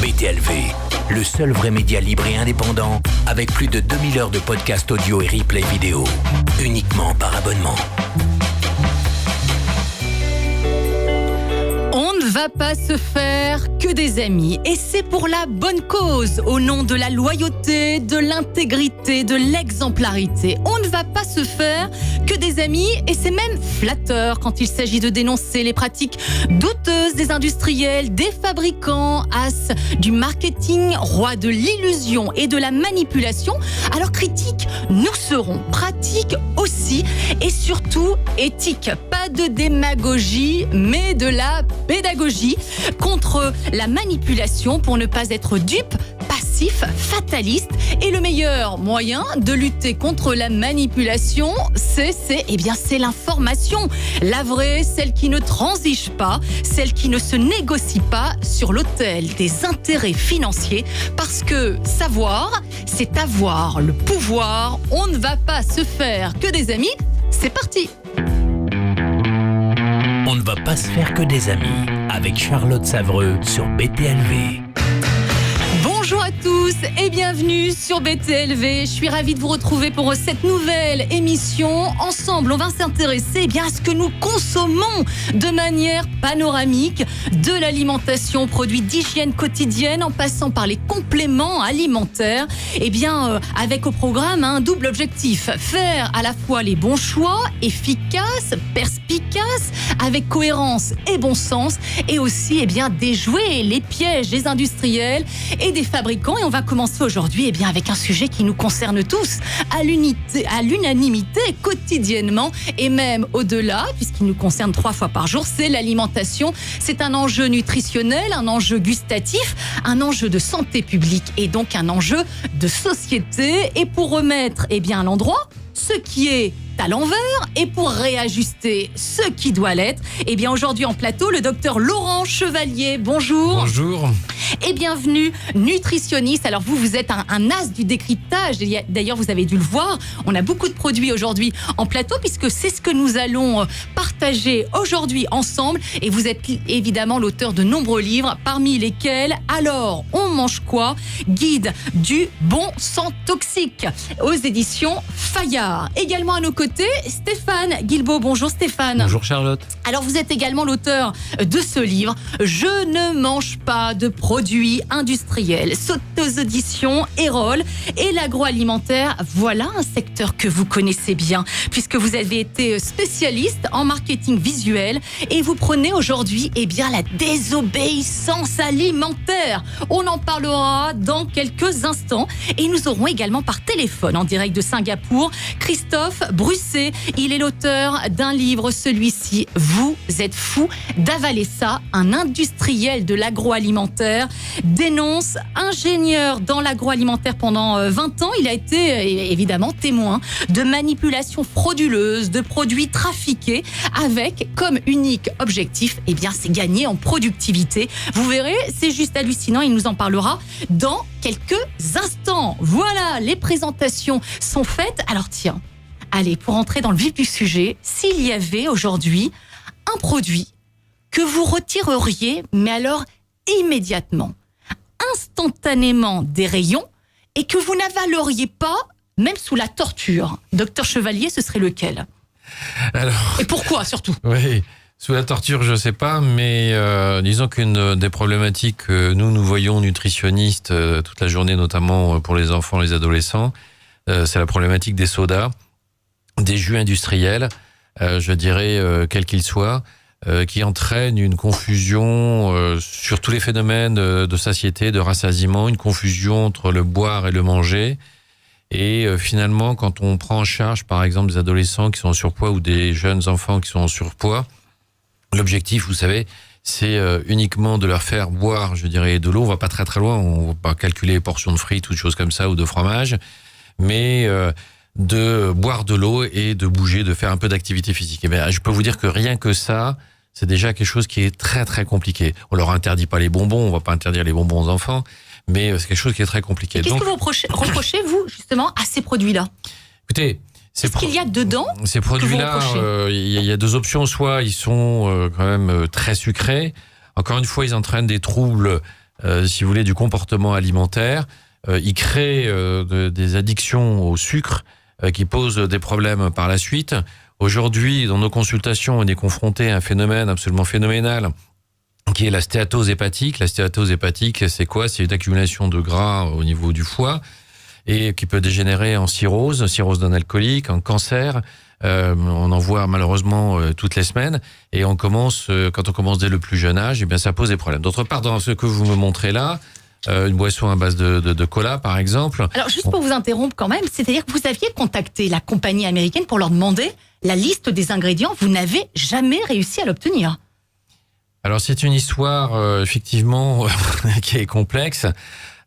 BTLV, le seul vrai média libre et indépendant avec plus de 2000 heures de podcasts audio et replay vidéo, uniquement par abonnement. On ne va pas se faire que des amis, et c'est pour la bonne cause, au nom de la loyauté, de l'intégrité, de l'exemplarité. On ne va pas se faire que des amis, et c'est même flatteur quand il s'agit de dénoncer les pratiques douteuses des industriels, des fabricants, as du marketing, roi de l'illusion et de la manipulation. Alors critiques, nous serons, pratiques aussi, et surtout éthiques. Pas de démagogie, mais de la pédagogie contre la manipulation pour ne pas être dupe, passif, fataliste. Et le meilleur moyen de lutter contre la manipulation, c'est l'information. La vraie, celle qui ne transige pas, celle qui ne se négocie pas sur l'autel des intérêts financiers. Parce que savoir, c'est avoir le pouvoir. On ne va pas se faire que des amis. C'est parti! On ne va pas se faire que des amis avec Charlotte Savreux sur BTLV. Bonjour à tous et bienvenue sur BTLV. Je suis ravie de vous retrouver pour cette nouvelle émission. Ensemble, on va s'intéresser à ce que nous consommons de manière panoramique, de l'alimentation, produits d'hygiène quotidienne, en passant par les compléments alimentaires. Avec au programme un double objectif: faire à la fois les bons choix, efficaces, perspicaces, avec cohérence et bon sens, et aussi déjouer les pièges des industriels et des fabricants. Et on va commencer aujourd'hui avec un sujet qui nous concerne tous, à l'unanimité, quotidiennement, et même au-delà, puisqu'il nous concerne 3 fois par jour. C'est l'alimentation. C'est un enjeu nutritionnel, un enjeu gustatif, un enjeu de santé publique et donc un enjeu de société. Et pour remettre à l'endroit ce qui est à l'envers et pour réajuster ce qui doit l'être, aujourd'hui en plateau, le docteur Laurent Chevalier. Bonjour. Bonjour. Et bienvenue, nutritionniste. Alors vous êtes un as du décryptage. D'ailleurs, vous avez dû le voir, on a beaucoup de produits aujourd'hui en plateau, puisque c'est ce que nous allons partager aujourd'hui ensemble. Et vous êtes évidemment l'auteur de nombreux livres, parmi lesquels « Alors, on mange quoi ?» Guide du bon sans toxique, aux éditions Fayard. Également à nos côtés, Stéphane Guilbeault. Bonjour Stéphane. Bonjour Charlotte. Alors vous êtes également l'auteur de ce livre « Je ne mange pas de produits industriels », aux éditions Erol. Et l'agroalimentaire, voilà un secteur que vous connaissez bien, puisque vous avez été spécialiste en marketing visuel et vous prenez aujourd'hui la désobéissance alimentaire. On en parlera dans quelques instants, et nous aurons également par téléphone en direct de Singapour Christophe Brusset. Il est l'auteur d'un livre, celui-ci, Vous êtes fou d'avaler ça. Un industriel de l'agroalimentaire dénonce, ingénieur dans l'agroalimentaire pendant 20 ans. Il a été évidemment témoin de manipulations frauduleuses, de produits trafiqués, avec comme unique objectif, c'est gagner en productivité. Vous verrez, c'est juste hallucinant. Il nous en parlera dans quelques instants. Voilà, les présentations sont faites. Alors tiens, allez, pour entrer dans le vif du sujet, s'il y avait aujourd'hui un produit que vous retireriez, mais alors immédiatement, instantanément des rayons, et que vous n'avaleriez pas, même sous la torture, docteur Chevalier, ce serait lequel? Alors, et pourquoi surtout? Oui, sous la torture, je ne sais pas, mais disons qu'une des problématiques que nous voyons nutritionnistes toute la journée, notamment pour les enfants, les adolescents, c'est la problématique des sodas, des jus industriels, je dirais quels qu'ils soient, qui entraînent une confusion sur tous les phénomènes de satiété, de rassasiement, une confusion entre le boire et le manger. Et finalement, quand on prend en charge, par exemple, des adolescents qui sont en surpoids ou des jeunes enfants qui sont en surpoids, l'objectif, vous savez, c'est uniquement de leur faire boire, je dirais, de l'eau. On va pas très très loin, on va pas calculer les portions de frites ou de choses comme ça, ou de fromage, mais de boire de l'eau et de bouger, de faire un peu d'activité physique. Et bien, je peux vous dire que rien que ça, c'est déjà quelque chose qui est très très compliqué. On leur interdit pas les bonbons, on va pas interdire les bonbons aux enfants, mais c'est quelque chose qui est très compliqué. Qu'est-ce que vous reprochez, vous, justement, à ces produits-là? Écoutez, qu'est-ce qu'il y a dedans? Ces produits-là, il y a 2 options. Soit ils sont quand même très sucrés. Encore une fois, ils entraînent des troubles si vous voulez, du comportement alimentaire. Il crée des addictions au sucre qui posent des problèmes par la suite. Aujourd'hui, dans nos consultations, on est confronté à un phénomène absolument phénoménal qui est la stéatose hépatique. La stéatose hépatique, c'est quoi? C'est une accumulation de gras au niveau du foie et qui peut dégénérer en cirrhose d'un alcoolique, en cancer. On en voit malheureusement toutes les semaines. Et quand on commence dès le plus jeune âge, eh bien ça pose des problèmes. D'autre part, dans ce que vous me montrez là, une boisson à base de cola, par exemple. Alors, juste pour vous interrompre quand même, c'est-à-dire que vous aviez contacté la compagnie américaine pour leur demander la liste des ingrédients. Vous n'avez jamais réussi à l'obtenir. Alors, c'est une histoire, effectivement, qui est complexe.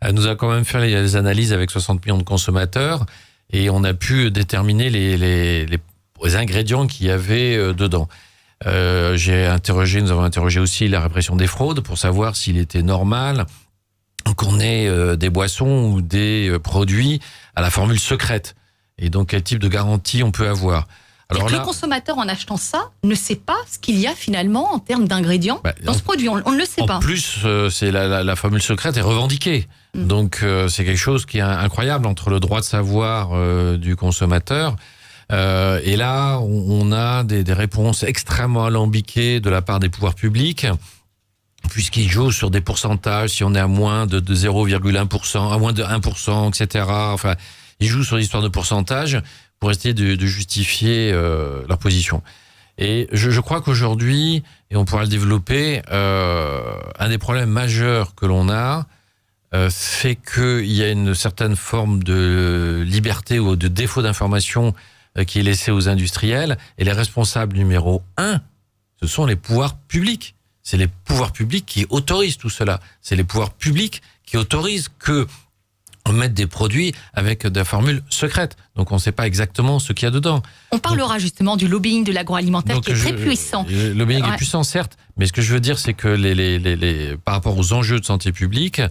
Elle nous a quand même fait les analyses avec 60 millions de consommateurs et on a pu déterminer les ingrédients qu'il y avait dedans. Nous avons interrogé aussi la répression des fraudes pour savoir s'il était normal qu'on ait des boissons ou des produits à la formule secrète. Et donc, quel type de garantie on peut avoir. Alors le consommateur, en achetant ça, ne sait pas ce qu'il y a finalement en termes d'ingrédients dans ce produit. On ne le sait pas. En plus, c'est la formule secrète est revendiquée. Donc, c'est quelque chose qui est incroyable entre le droit de savoir du consommateur. Et là, on a des réponses extrêmement alambiquées de la part des pouvoirs publics, puisqu'ils jouent sur des pourcentages, si on est à moins de 0,1%, à moins de 1%, etc. Enfin, ils jouent sur l'histoire de pourcentage pour essayer de justifier leur position. Et je crois qu'aujourd'hui, et on pourra le développer, un des problèmes majeurs que l'on a, c'est qu'il y a une certaine forme de liberté ou de défaut d'information qui est laissée aux industriels. Et les responsables numéro 1, ce sont les pouvoirs publics. C'est les pouvoirs publics qui autorisent tout cela. C'est les pouvoirs publics qui autorisent que on mette des produits avec des formules secrètes. Donc on ne sait pas exactement ce qu'il y a dedans. On parlera justement du lobbying de l'agroalimentaire qui est très puissant. Le lobbying est puissant, certes, mais ce que je veux dire, c'est que par rapport aux enjeux de santé publique,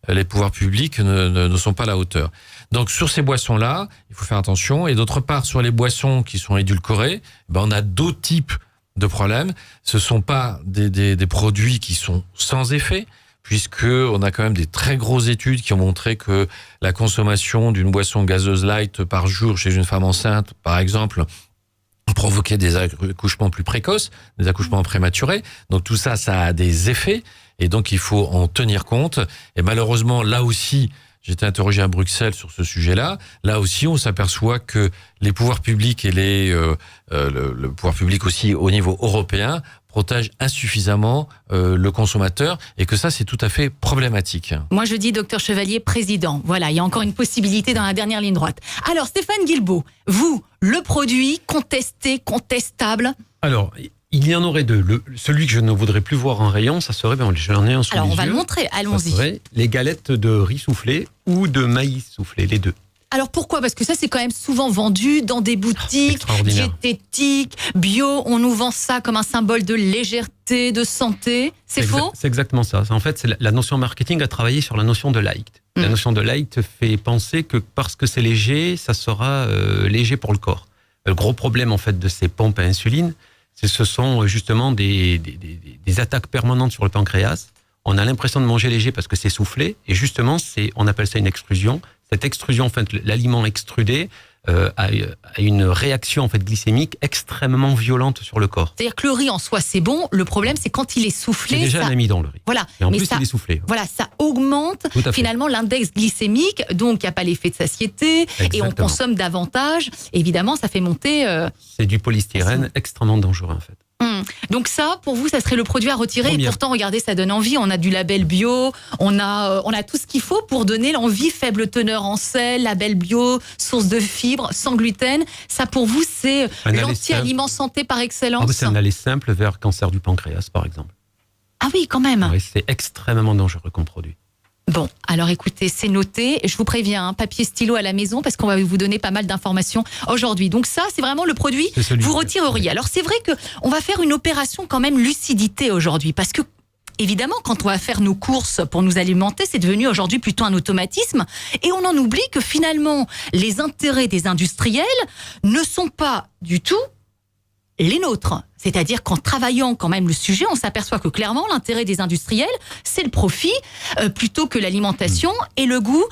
les pouvoirs publics ne sont pas à la hauteur. Donc sur ces boissons-là, il faut faire attention. Et d'autre part, sur les boissons qui sont édulcorées, on a d'autres types de problèmes. Ce ne sont pas des produits qui sont sans effet, puisque on a quand même des très grosses études qui ont montré que la consommation d'une boisson gazeuse light par jour chez une femme enceinte, par exemple, provoquait des accouchements plus précoces, des accouchements prématurés. Donc tout ça, ça a des effets, et donc il faut en tenir compte. Et malheureusement, là aussi, j'étais interrogé à Bruxelles sur ce sujet-là. Là aussi, on s'aperçoit que les pouvoirs publics et le pouvoir public aussi au niveau européen protègent insuffisamment le consommateur et que ça, c'est tout à fait problématique. Moi, je dis docteur Chevalier, président. Voilà, il y a encore une possibilité dans la dernière ligne droite. Alors, Stéphane Guilbault, vous, le produit contesté, contestable? Alors, il y en aurait deux. Celui que je ne voudrais plus voir en rayon, ça serait, j'en ai un sous les yeux. Alors, on va le montrer, allons-y. Ça serait les galettes de riz soufflé ou de maïs soufflé, les deux. Alors pourquoi? Parce que ça, c'est quand même souvent vendu dans des boutiques diététiques, bio. On nous vend ça comme un symbole de légèreté, de santé. C'est faux? C'est exactement ça. En fait, la notion marketing a travaillé sur la notion de light. La notion de light fait penser que parce que c'est léger, ça sera léger pour le corps. Le gros problème, en fait, de ces pompes à insuline, ce sont justement des attaques permanentes sur le pancréas. On a l'impression de manger léger parce que c'est soufflé. Et justement, on appelle ça une extrusion. Cette extrusion, en fait, l'aliment extrudé a une réaction en fait glycémique extrêmement violente sur le corps. C'est-à-dire que le riz en soi, c'est bon. Le problème, c'est quand il est soufflé. C'est déjà un amidon, le riz. Voilà. Et en plus, il est soufflé. Voilà, ça augmente finalement l'index glycémique. Donc, il n'y a pas l'effet de satiété. Exactement. Et on consomme davantage. Évidemment, ça fait monter... C'est du polystyrène extrêmement dangereux, en fait. Donc ça, pour vous, ça serait le produit à retirer. Et pourtant, regardez, ça donne envie. On a du label bio, on a tout ce qu'il faut pour donner l'envie. Faible teneur en sel, label bio, source de fibres, sans gluten. Ça, pour vous, c'est l'anti-aliment santé par excellence. C'est un aller simple vers cancer du pancréas, par exemple. Ah oui, quand même. Oui, c'est extrêmement dangereux comme produit. Bon, alors écoutez, c'est noté. Je vous préviens, papier stylo à la maison parce qu'on va vous donner pas mal d'informations aujourd'hui. Donc ça, c'est vraiment le produit, vous retireriez. Alors c'est vrai qu'on va faire une opération quand même lucidité aujourd'hui parce que évidemment, quand on va faire nos courses pour nous alimenter, c'est devenu aujourd'hui plutôt un automatisme. Et on en oublie que finalement, les intérêts des industriels ne sont pas du tout les nôtres. C'est-à-dire qu'en travaillant quand même le sujet, on s'aperçoit que clairement, l'intérêt des industriels, c'est le profit plutôt que l'alimentation et le goût.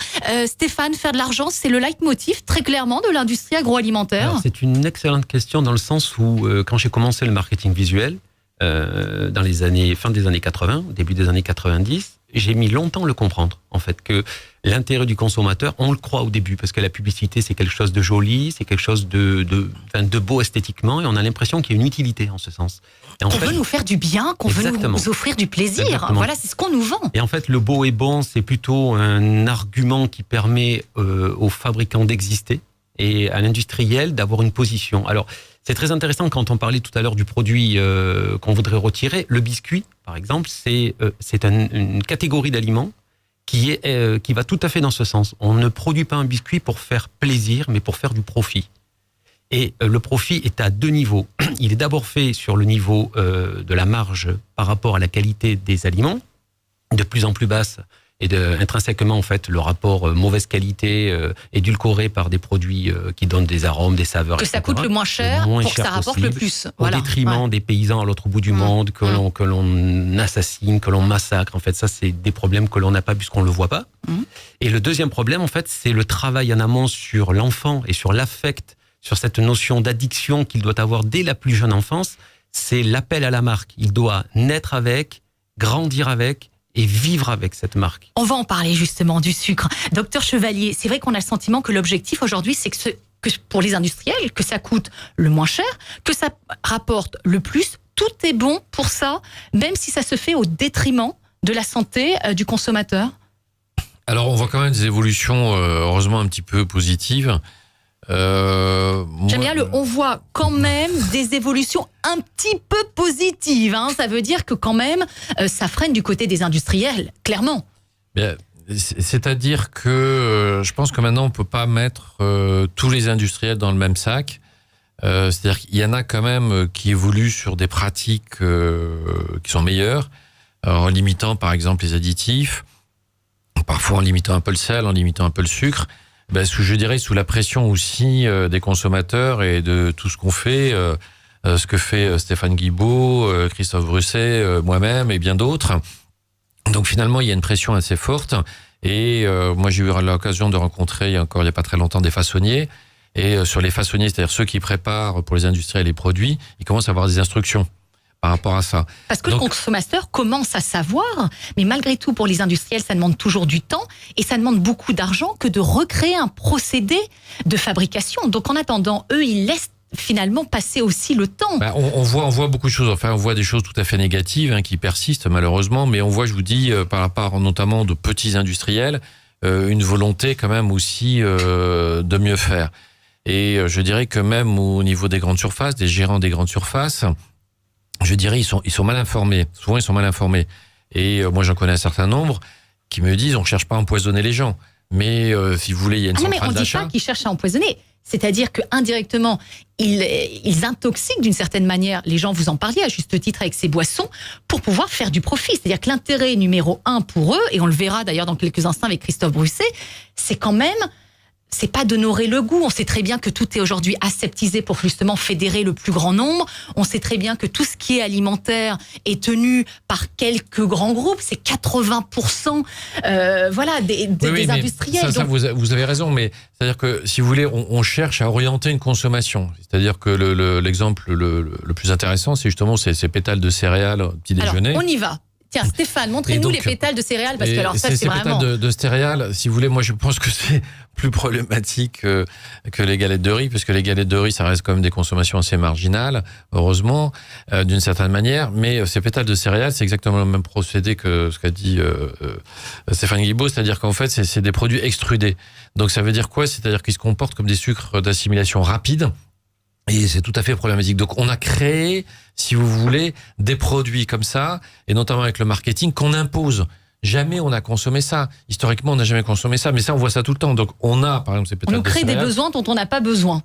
Stéphane, faire de l'argent, c'est le leitmotiv très clairement de l'industrie agroalimentaire. Alors, c'est une excellente question dans le sens où quand j'ai commencé le marketing visuel, dans les années, fin des années 80, début des années 90, j'ai mis longtemps à le comprendre, en fait, que l'intérêt du consommateur, on le croit au début, parce que la publicité, c'est quelque chose de joli, c'est quelque chose de beau esthétiquement, et on a l'impression qu'il y a une utilité en ce sens. Et en qu'on fait, veut nous faire du bien, qu'on veut Exactement. nous offrir du plaisir. Exactement. Voilà, c'est ce qu'on nous vend. et en fait, le beau et bon, c'est plutôt un argument qui permet aux fabricants d'exister et à l'industriel d'avoir une position. Alors, c'est très intéressant quand on parlait tout à l'heure du produit qu'on voudrait retirer. Le biscuit, par exemple, c'est une catégorie d'aliments qui va tout à fait dans ce sens. On ne produit pas un biscuit pour faire plaisir, mais pour faire du profit. Et le profit est à deux niveaux. Il est d'abord fait sur le niveau de la marge par rapport à la qualité des aliments, de plus en plus basse, et intrinsèquement, en fait, le rapport mauvaise qualité, édulcoré par des produits qui donnent des arômes, des saveurs, Que ça etc. coûte le moins cher pour que ça rapporte le plus. Au détriment des paysans à l'autre bout du monde, que l'on assassine, que l'on massacre. En fait, ça, c'est des problèmes que l'on n'a pas puisqu'on ne le voit pas. Et le deuxième problème, en fait, c'est le travail en amont sur l'enfant et sur l'affect, sur cette notion d'addiction qu'il doit avoir dès la plus jeune enfance. C'est l'appel à la marque. Il doit naître avec, grandir avec et vivre avec cette marque. On va en parler justement du sucre. Docteur Chevalier, c'est vrai qu'on a le sentiment que l'objectif aujourd'hui, c'est que pour les industriels, que ça coûte le moins cher, que ça rapporte le plus. Tout est bon pour ça, même si ça se fait au détriment de la santé du consommateur. Alors, on voit quand même des évolutions, heureusement, un petit peu positives. J'aime bien on voit quand même des évolutions un petit peu positives. Ça veut dire que quand même, ça freine du côté des industriels, clairement. Bien, c'est-à-dire que je pense que maintenant, on ne peut pas mettre tous les industriels dans le même sac. C'est-à-dire qu'il y en a quand même qui évoluent sur des pratiques qui sont meilleures, en limitant par exemple les additifs, parfois en limitant un peu le sel, en limitant un peu le sucre. Je dirais sous la pression aussi des consommateurs et de tout ce qu'on fait, ce que fait Stéphane Guibaud, Christophe Brusset, moi-même et bien d'autres. Donc finalement, il y a une pression assez forte. Et moi, j'ai eu l'occasion de rencontrer, il y a pas très longtemps, des façonniers. Et sur les façonniers, c'est-à-dire ceux qui préparent pour les industriels les produits, ils commencent à avoir des instructions par rapport à ça. Parce que le consommateur commence à savoir, mais malgré tout, pour les industriels, ça demande toujours du temps et ça demande beaucoup d'argent que de recréer un procédé de fabrication. Donc en attendant, eux, ils laissent finalement passer aussi le temps. On voit beaucoup de choses. Enfin, on voit des choses tout à fait négatives qui persistent malheureusement, mais on voit, je vous dis, par rapport notamment de petits industriels, une volonté quand même aussi de mieux faire. Et je dirais que même au niveau des grandes surfaces, des gérants des grandes surfaces, je dirais, ils sont mal informés. Souvent, ils sont mal informés. Et moi, j'en connais un certain nombre qui me disent, on ne cherche pas à empoisonner les gens. Mais si vous voulez, il y a une centrale d'achat. Mais on ne dit pas qu'ils cherchent à empoisonner. C'est-à-dire qu'indirectement, ils intoxiquent d'une certaine manière. Les gens, vous en parliez à juste titre avec ces boissons, pour pouvoir faire du profit. C'est-à-dire que l'intérêt numéro 1 pour eux, et on le verra d'ailleurs dans quelques instants avec Christophe Brusset, c'est quand même... C'est pas d'honorer le goût. On sait très bien que tout est aujourd'hui aseptisé pour justement fédérer le plus grand nombre. On sait très bien que tout ce qui est alimentaire est tenu par quelques grands groupes. C'est 80% des industriels. Ça, vous avez raison, mais c'est-à-dire que si vous voulez, on cherche à orienter une consommation. C'est-à-dire que l'exemple le plus intéressant, c'est justement ces pétales de céréales au petit déjeuner. Alors, on y va. Tiens, Stéphane, montrez-nous les pétales de céréales, parce que alors ça, c'est vraiment... Ces pétales de céréales, si vous voulez, moi je pense que c'est plus problématique que les galettes de riz, parce que les galettes de riz, ça reste quand même des consommations assez marginales, heureusement, d'une certaine manière, mais ces pétales de céréales, c'est exactement le même procédé que ce qu'a dit Stéphane Guibaud, c'est-à-dire qu'en fait, c'est des produits extrudés. Donc ça veut dire quoi? C'est-à-dire qu'ils se comportent comme des sucres d'assimilation rapide, et c'est tout à fait problématique. Donc on a créé, si vous voulez, des produits comme ça, et notamment avec le marketing, qu'on impose. Jamais on a consommé ça. Historiquement, on n'a jamais consommé ça, mais ça, on voit ça tout le temps. Donc on a, par exemple, ces pétales de céréales. On crée des besoins dont on n'a pas besoin.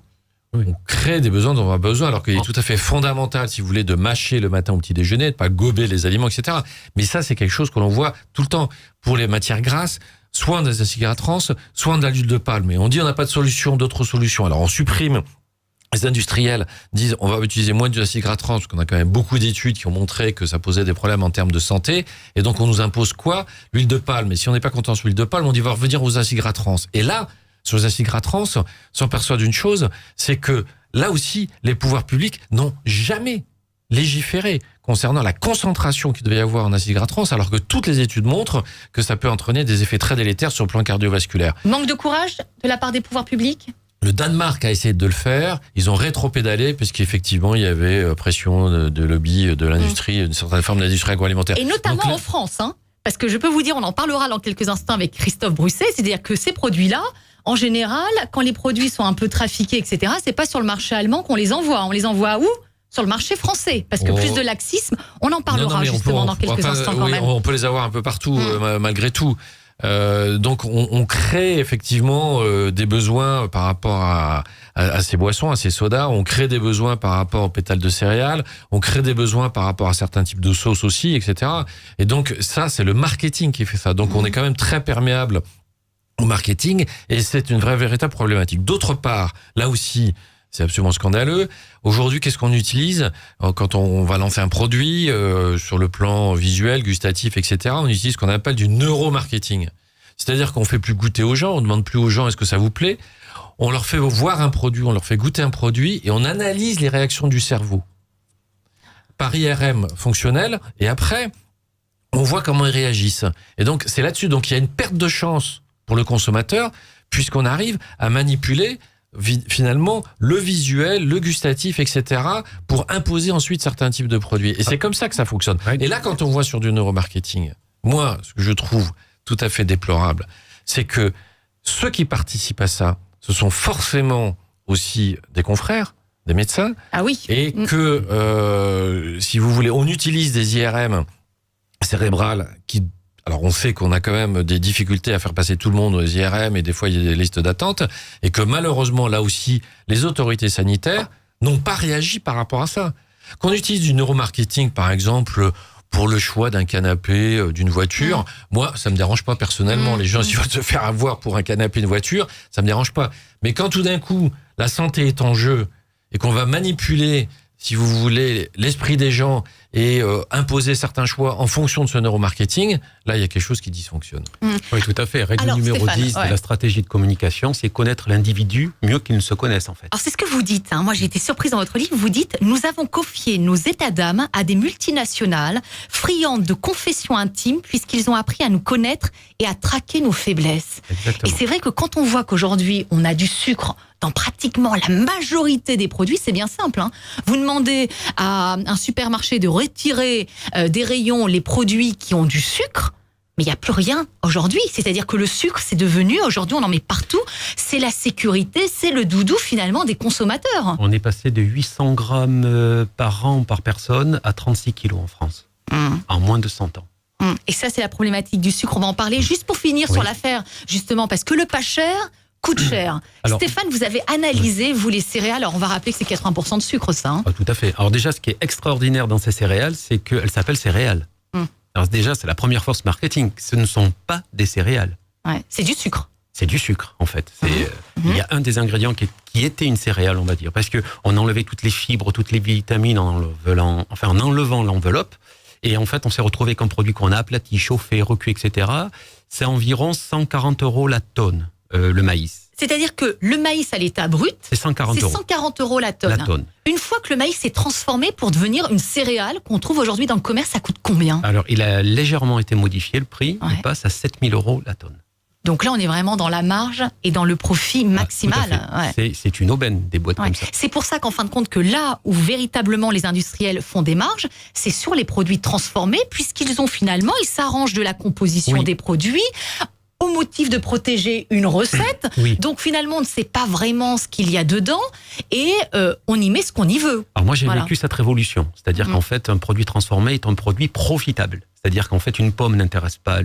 Oui. On crée des besoins dont on a besoin, alors qu'il est tout à fait fondamental, si vous voulez, de mâcher le matin au petit déjeuner, de pas gober les aliments, etc. Mais ça, c'est quelque chose que l'on voit tout le temps. Pour les matières grasses, soit dans les acides gras trans, soit dans l'huile de palme. Et on dit on n'a pas de solution, d'autres solutions. Alors on supprime les industriels disent on va utiliser moins d'acide gras trans, parce qu'on a quand même beaucoup d'études qui ont montré que ça posait des problèmes en termes de santé, et donc on nous impose quoi? L'huile de palme. Et si on n'est pas content sur l'huile de palme, on dit va revenir aux acides gras trans. Et là, sur les acides gras trans, on s'en perçoit d'une chose, c'est que là aussi, les pouvoirs publics n'ont jamais légiféré concernant la concentration qu'il devait y avoir en acides gras trans, alors que toutes les études montrent que ça peut entraîner des effets très délétères sur le plan cardiovasculaire. Manque de courage de la part des pouvoirs publics? Le Danemark a essayé de le faire. Ils ont rétro-pédalé puisqu'effectivement, il y avait pression de lobby de l'industrie, d'une certaine forme de l'industrie agroalimentaire. Et notamment donc, en France, hein, parce que je peux vous dire, on en parlera dans quelques instants avec Christophe Brousset, c'est-à-dire que ces produits-là, en général, quand les produits sont un peu trafiqués, etc., c'est pas sur le marché allemand qu'on les envoie. On les envoie où? Sur le marché français. Parce que plus de laxisme, on en parlera justement dans quelques instants quand même. On peut les avoir un peu partout, malgré tout. Donc on crée effectivement des besoins par rapport à ces boissons, à ces sodas. On crée des besoins par rapport aux pétales de céréales. On crée des besoins par rapport à certains types de sauces aussi, etc. Et donc ça, c'est le marketing qui fait ça. Donc on est quand même très perméable au marketing, et c'est une véritable problématique. D'autre part, là aussi, c'est absolument scandaleux. Aujourd'hui, qu'est-ce qu'on utilise quand on va lancer un produit sur le plan visuel, gustatif, etc. On utilise ce qu'on appelle du neuromarketing. C'est-à-dire qu'on fait plus goûter aux gens, on demande plus aux gens est-ce que ça vous plaît. On leur fait voir un produit, on leur fait goûter un produit et on analyse les réactions du cerveau par IRM fonctionnel, et après, on voit comment ils réagissent. Et donc, c'est là-dessus. Donc, il y a une perte de chance pour le consommateur, puisqu'on arrive à manipuler finalement le visuel, le gustatif, etc. pour imposer ensuite certains types de produits. Et c'est comme ça que ça fonctionne. Et là, quand on voit sur du neuromarketing, moi, ce que je trouve tout à fait déplorable, c'est que ceux qui participent à ça, ce sont forcément aussi des confrères, des médecins. Ah oui. Et que, si vous voulez, on utilise des IRM cérébrales qui... Alors, on sait qu'on a quand même des difficultés à faire passer tout le monde aux IRM, et des fois, il y a des listes d'attente, et que malheureusement, là aussi, les autorités sanitaires n'ont pas réagi par rapport à ça. Qu'on utilise du neuromarketing, par exemple, pour le choix d'un canapé, d'une voiture, moi, ça me dérange pas personnellement. Les gens, s'ils veulent se faire avoir pour un canapé, une voiture, ça me dérange pas. Mais quand tout d'un coup, la santé est en jeu, et qu'on va manipuler, si vous voulez, l'esprit des gens et imposer certains choix en fonction de ce neuromarketing, là, il y a quelque chose qui dysfonctionne. Oui, tout à fait. Règle numéro Stéphane, 10 de la stratégie de communication, c'est connaître l'individu mieux qu'il ne se connaisse, en fait. Alors c'est ce que vous dites, hein. Moi j'ai été surprise dans votre livre, vous dites « Nous avons confié nos états d'âme à des multinationales friandes de confessions intimes puisqu'ils ont appris à nous connaître et à traquer nos faiblesses. » Exactement. Et c'est vrai que quand on voit qu'aujourd'hui on a du sucre dans pratiquement la majorité des produits, c'est bien simple, hein. Vous demandez à un supermarché de retirer des rayons les produits qui ont du sucre, mais il n'y a plus rien aujourd'hui. C'est-à-dire que le sucre, c'est devenu, aujourd'hui on en met partout, c'est la sécurité, c'est le doudou finalement des consommateurs. On est passé de 800 grammes par an par personne à 36 kilos en France, en moins de 100 ans. Et ça, c'est la problématique du sucre. On va en parler juste pour finir sur l'affaire, justement, parce que le pas cher coûte cher. Alors, Stéphane, vous avez analysé, vous, les céréales. Alors, on va rappeler que c'est 80% de sucre, ça. Hein. Tout à fait. Alors déjà, ce qui est extraordinaire dans ces céréales, c'est qu'elles s'appellent céréales. Alors déjà, c'est la première force marketing. Ce ne sont pas des céréales. Ouais, c'est du sucre. C'est du sucre, en fait. Il y a un des ingrédients qui était une céréale, on va dire, parce qu'on enlevait toutes les fibres, toutes les vitamines en enlevant l'enveloppe. Et en fait, on s'est retrouvé qu'un produit qu'on a aplati, chauffé, recuit, etc. C'est environ 140 € la tonne, le maïs. C'est-à-dire que le maïs à l'état brut, c'est 140 €. C'est 140 € la tonne. Une fois que le maïs est transformé pour devenir une céréale qu'on trouve aujourd'hui dans le commerce, ça coûte combien? Alors, il a légèrement été modifié, le prix. Il passe à 7 000 € la tonne. Donc là, on est vraiment dans la marge et dans le profit maximal. C'est une aubaine, des boîtes comme ça. C'est pour ça qu'en fin de compte, que là où véritablement les industriels font des marges, c'est sur les produits transformés, puisqu'ils ont finalement, ils s'arrangent de la composition des produits au motif de protéger une recette. Donc finalement, on ne sait pas vraiment ce qu'il y a dedans et on y met ce qu'on y veut. Alors moi, j'ai vécu cette révolution. C'est-à-dire qu'en fait, un produit transformé est un produit profitable. C'est-à-dire qu'en fait, une pomme n'intéresse pas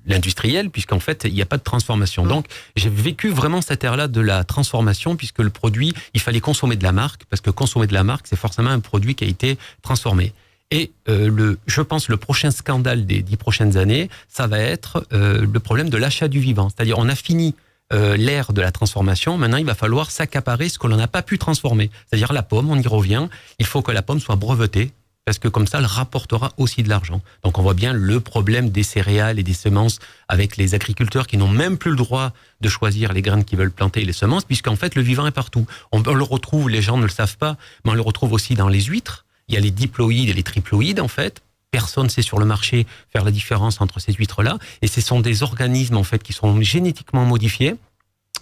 l'industriel, puisqu'en fait, il n'y a pas de transformation. Donc, j'ai vécu vraiment cette ère-là de la transformation, puisque le produit, il fallait consommer de la marque, parce que consommer de la marque, c'est forcément un produit qui a été transformé. Et je pense le prochain scandale des 10 prochaines années, ça va être le problème de l'achat du vivant. C'est-à-dire, on a fini l'ère de la transformation. Maintenant, il va falloir s'accaparer ce que l'on n'a pas pu transformer. C'est-à-dire la pomme, on y revient. Il faut que la pomme soit brevetée, parce que comme ça, elle rapportera aussi de l'argent. Donc on voit bien le problème des céréales et des semences avec les agriculteurs qui n'ont même plus le droit de choisir les graines qu'ils veulent planter et les semences, puisqu'en fait, le vivant est partout. On le retrouve, les gens ne le savent pas, mais on le retrouve aussi dans les huîtres. Il y a les diploïdes et les triploïdes, en fait. Personne ne sait sur le marché faire la différence entre ces huîtres-là. Et ce sont des organismes, en fait, qui sont génétiquement modifiés.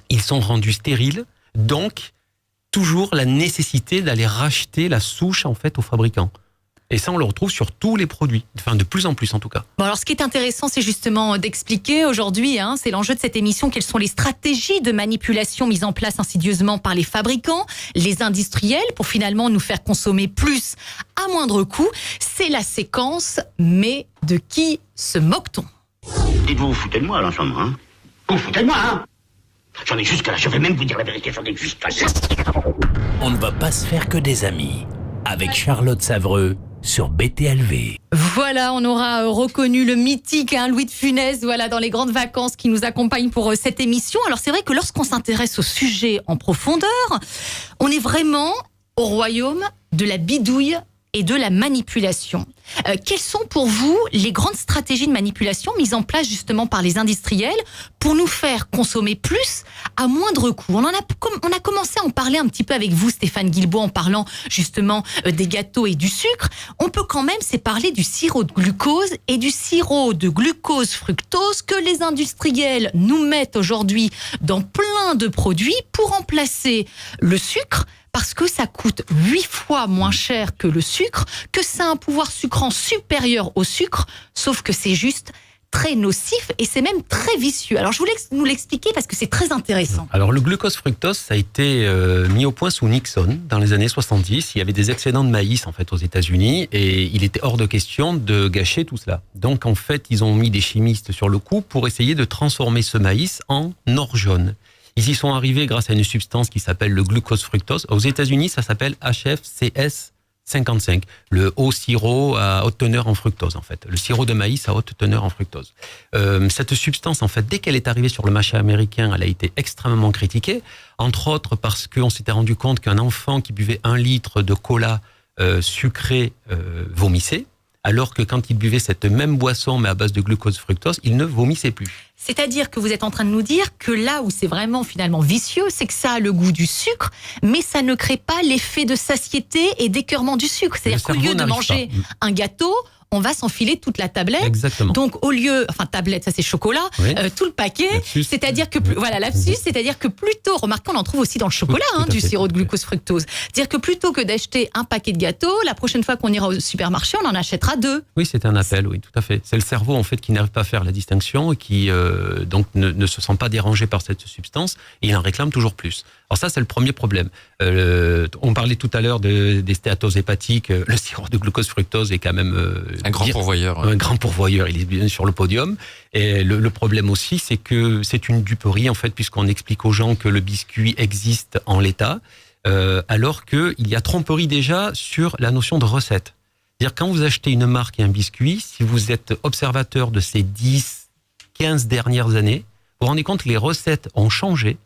Ils sont rendus stériles. Donc, toujours la nécessité d'aller racheter la souche, en fait, aux fabricants. Et ça, on le retrouve sur tous les produits. Enfin, de plus en plus, en tout cas. Bon, alors, ce qui est intéressant, c'est justement d'expliquer aujourd'hui, c'est l'enjeu de cette émission, quelles sont les stratégies de manipulation mises en place insidieusement par les fabricants, les industriels, pour finalement nous faire consommer plus à moindre coût. C'est la séquence, mais de qui se moque-t-on ? Dites-vous, vous foutez de moi, là, en ce moment, hein ? Vous foutez de moi, hein ? J'en ai jusqu'à là, je vais même vous dire la vérité, j'en ai jusqu'à là. On ne va pas se faire que des amis. Avec Charlotte Savreux sur BTLV. Voilà, on aura reconnu le mythique Louis de Funès, voilà, dans les grandes vacances qui nous accompagne pour cette émission. Alors c'est vrai que lorsqu'on s'intéresse au sujet en profondeur, on est vraiment au royaume de la bidouille et de la manipulation. Quelles sont pour vous les grandes stratégies de manipulation mises en place justement par les industriels pour nous faire consommer plus à moindre coût ? On a commencé à en parler un petit peu avec vous, Stéphane Guilbault, en parlant justement des gâteaux et du sucre. On peut quand même parler du sirop de glucose et du sirop de glucose-fructose que les industriels nous mettent aujourd'hui dans plein de produits pour remplacer le sucre, parce que ça coûte 8 fois moins cher que le sucre, que ça a un pouvoir sucrant supérieur au sucre, sauf que c'est juste très nocif et c'est même très vicieux. Alors je voulais nous l'expliquer parce que c'est très intéressant. Alors le glucose-fructose, ça a été mis au point sous Nixon dans les années 70. Il y avait des excédents de maïs en fait aux États-Unis et il était hors de question de gâcher tout cela. Donc en fait, ils ont mis des chimistes sur le coup pour essayer de transformer ce maïs en or jaune. Ils y sont arrivés grâce à une substance qui s'appelle le glucose-fructose. Aux États-Unis, ça s'appelle HFCS 55, le haut sirop à haute teneur en fructose, en fait. Le sirop de maïs à haute teneur en fructose. Cette substance, en fait, dès qu'elle est arrivée sur le marché américain, elle a été extrêmement critiquée, entre autres parce qu'on s'était rendu compte qu'un enfant qui buvait 1 litre de cola sucré vomissait, alors que quand il buvait cette même boisson, mais à base de glucose-fructose, il ne vomissait plus. C'est-à-dire que vous êtes en train de nous dire que là où c'est vraiment finalement vicieux, c'est que ça a le goût du sucre, mais ça ne crée pas l'effet de satiété et d'écœurement du sucre. C'est-à-dire qu'au lieu de manger un gâteau, on va s'enfiler toute la tablette. Exactement. Donc au lieu, tablette, ça c'est chocolat, oui. Tout le paquet. Lapsus. C'est-à-dire que c'est-à-dire que plutôt, remarquez, on en trouve aussi dans le chocolat, du sirop de glucose-fructose. C'est-à-dire que plutôt que d'acheter un paquet de gâteaux, la prochaine fois qu'on ira au supermarché, on en achètera 2. Oui, c'est un appel, oui, tout à fait. C'est le cerveau en fait qui n'arrive pas à faire la distinction et qui donc ne se sent pas dérangé par cette substance et il en réclame toujours plus. Alors ça, c'est le premier problème. On parlait tout à l'heure des stéatoses hépatiques. Le sirop de glucose-fructose est quand même un grand pourvoyeur. Un grand pourvoyeur, il est bien sur le podium. Et le problème aussi, c'est que c'est une duperie, en fait, puisqu'on explique aux gens que le biscuit existe en l'état, alors qu'il y a tromperie déjà sur la notion de recette. C'est-à-dire, quand vous achetez une marque et un biscuit, si vous êtes observateur de ces 10, 15 dernières années, vous vous rendez compte que les recettes ont changé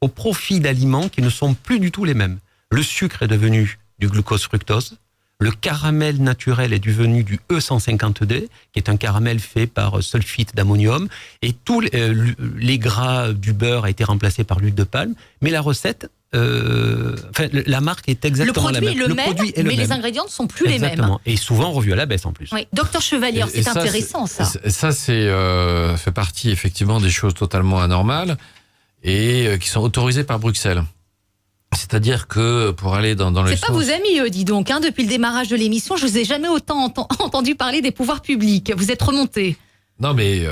au profit d'aliments qui ne sont plus du tout les mêmes. Le sucre est devenu du glucose-fructose. Le caramel naturel est devenu du E150D, qui est un caramel fait par sulfite d'ammonium. Et tous les gras du beurre a été remplacé par l'huile de palme. Mais la recette, la marque est exactement la même. Le produit est le même, mais les ingrédients ne sont plus exactement. Les mêmes. Et souvent revus à la baisse en plus. Oui. Docteur Chevalier, c'est intéressant ça. Ça, fait partie effectivement des choses totalement anormales et qui sont autorisées par Bruxelles. C'est-à-dire que pour aller dans le sens... C'est pas vos amis, dis donc. Depuis le démarrage de l'émission, je vous ai jamais autant entendu parler des pouvoirs publics. Vous êtes remonté. Non, mais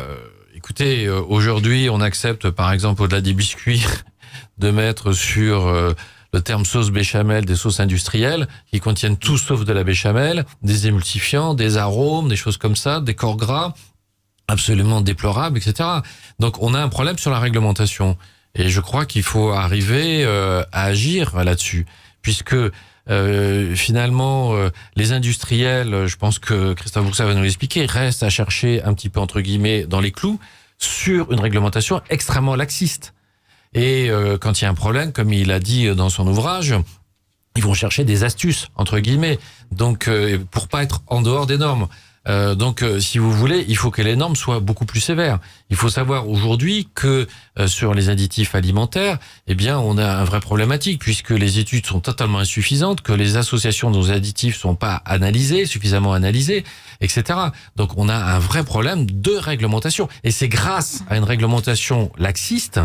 écoutez, aujourd'hui, on accepte, par exemple, au-delà des biscuits, de mettre sur le terme sauce béchamel des sauces industrielles qui contiennent tout sauf de la béchamel, des émulsifiants, des arômes, des choses comme ça, des corps gras absolument déplorables, etc. Donc, on a un problème sur la réglementation. Et je crois qu'il faut arriver à agir là-dessus, puisque finalement, les industriels, je pense que Christophe Broussard va nous l'expliquer, restent à chercher un petit peu, entre guillemets, dans les clous, sur une réglementation extrêmement laxiste. Et quand il y a un problème, comme il a dit dans son ouvrage, ils vont chercher des astuces, entre guillemets, donc pour pas être en dehors des normes. Donc, si vous voulez, il faut que les normes soient beaucoup plus sévères. Il faut savoir aujourd'hui que sur les additifs alimentaires, eh bien, on a un vrai problématique puisque les études sont totalement insuffisantes, que les associations de nos additifs sont pas suffisamment analysées, etc. Donc, on a un vrai problème de réglementation. Et c'est grâce à une réglementation laxiste,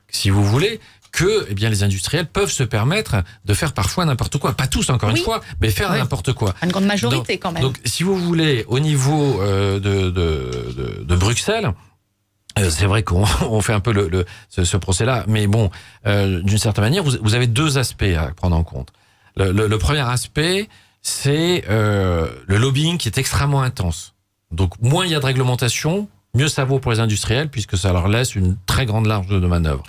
si vous voulez, que les industriels peuvent se permettre de faire parfois n'importe quoi. Pas tous, encore une fois, mais faire n'importe quoi. Une grande majorité, quand même. Donc, si vous voulez, au niveau de Bruxelles, c'est vrai qu'on fait un peu ce procès-là, mais bon, d'une certaine manière, vous avez deux aspects à prendre en compte. Le premier aspect, c'est le lobbying qui est extrêmement intense. Donc, moins il y a de réglementation, mieux ça vaut pour les industriels, puisque ça leur laisse une très grande marge de manœuvre.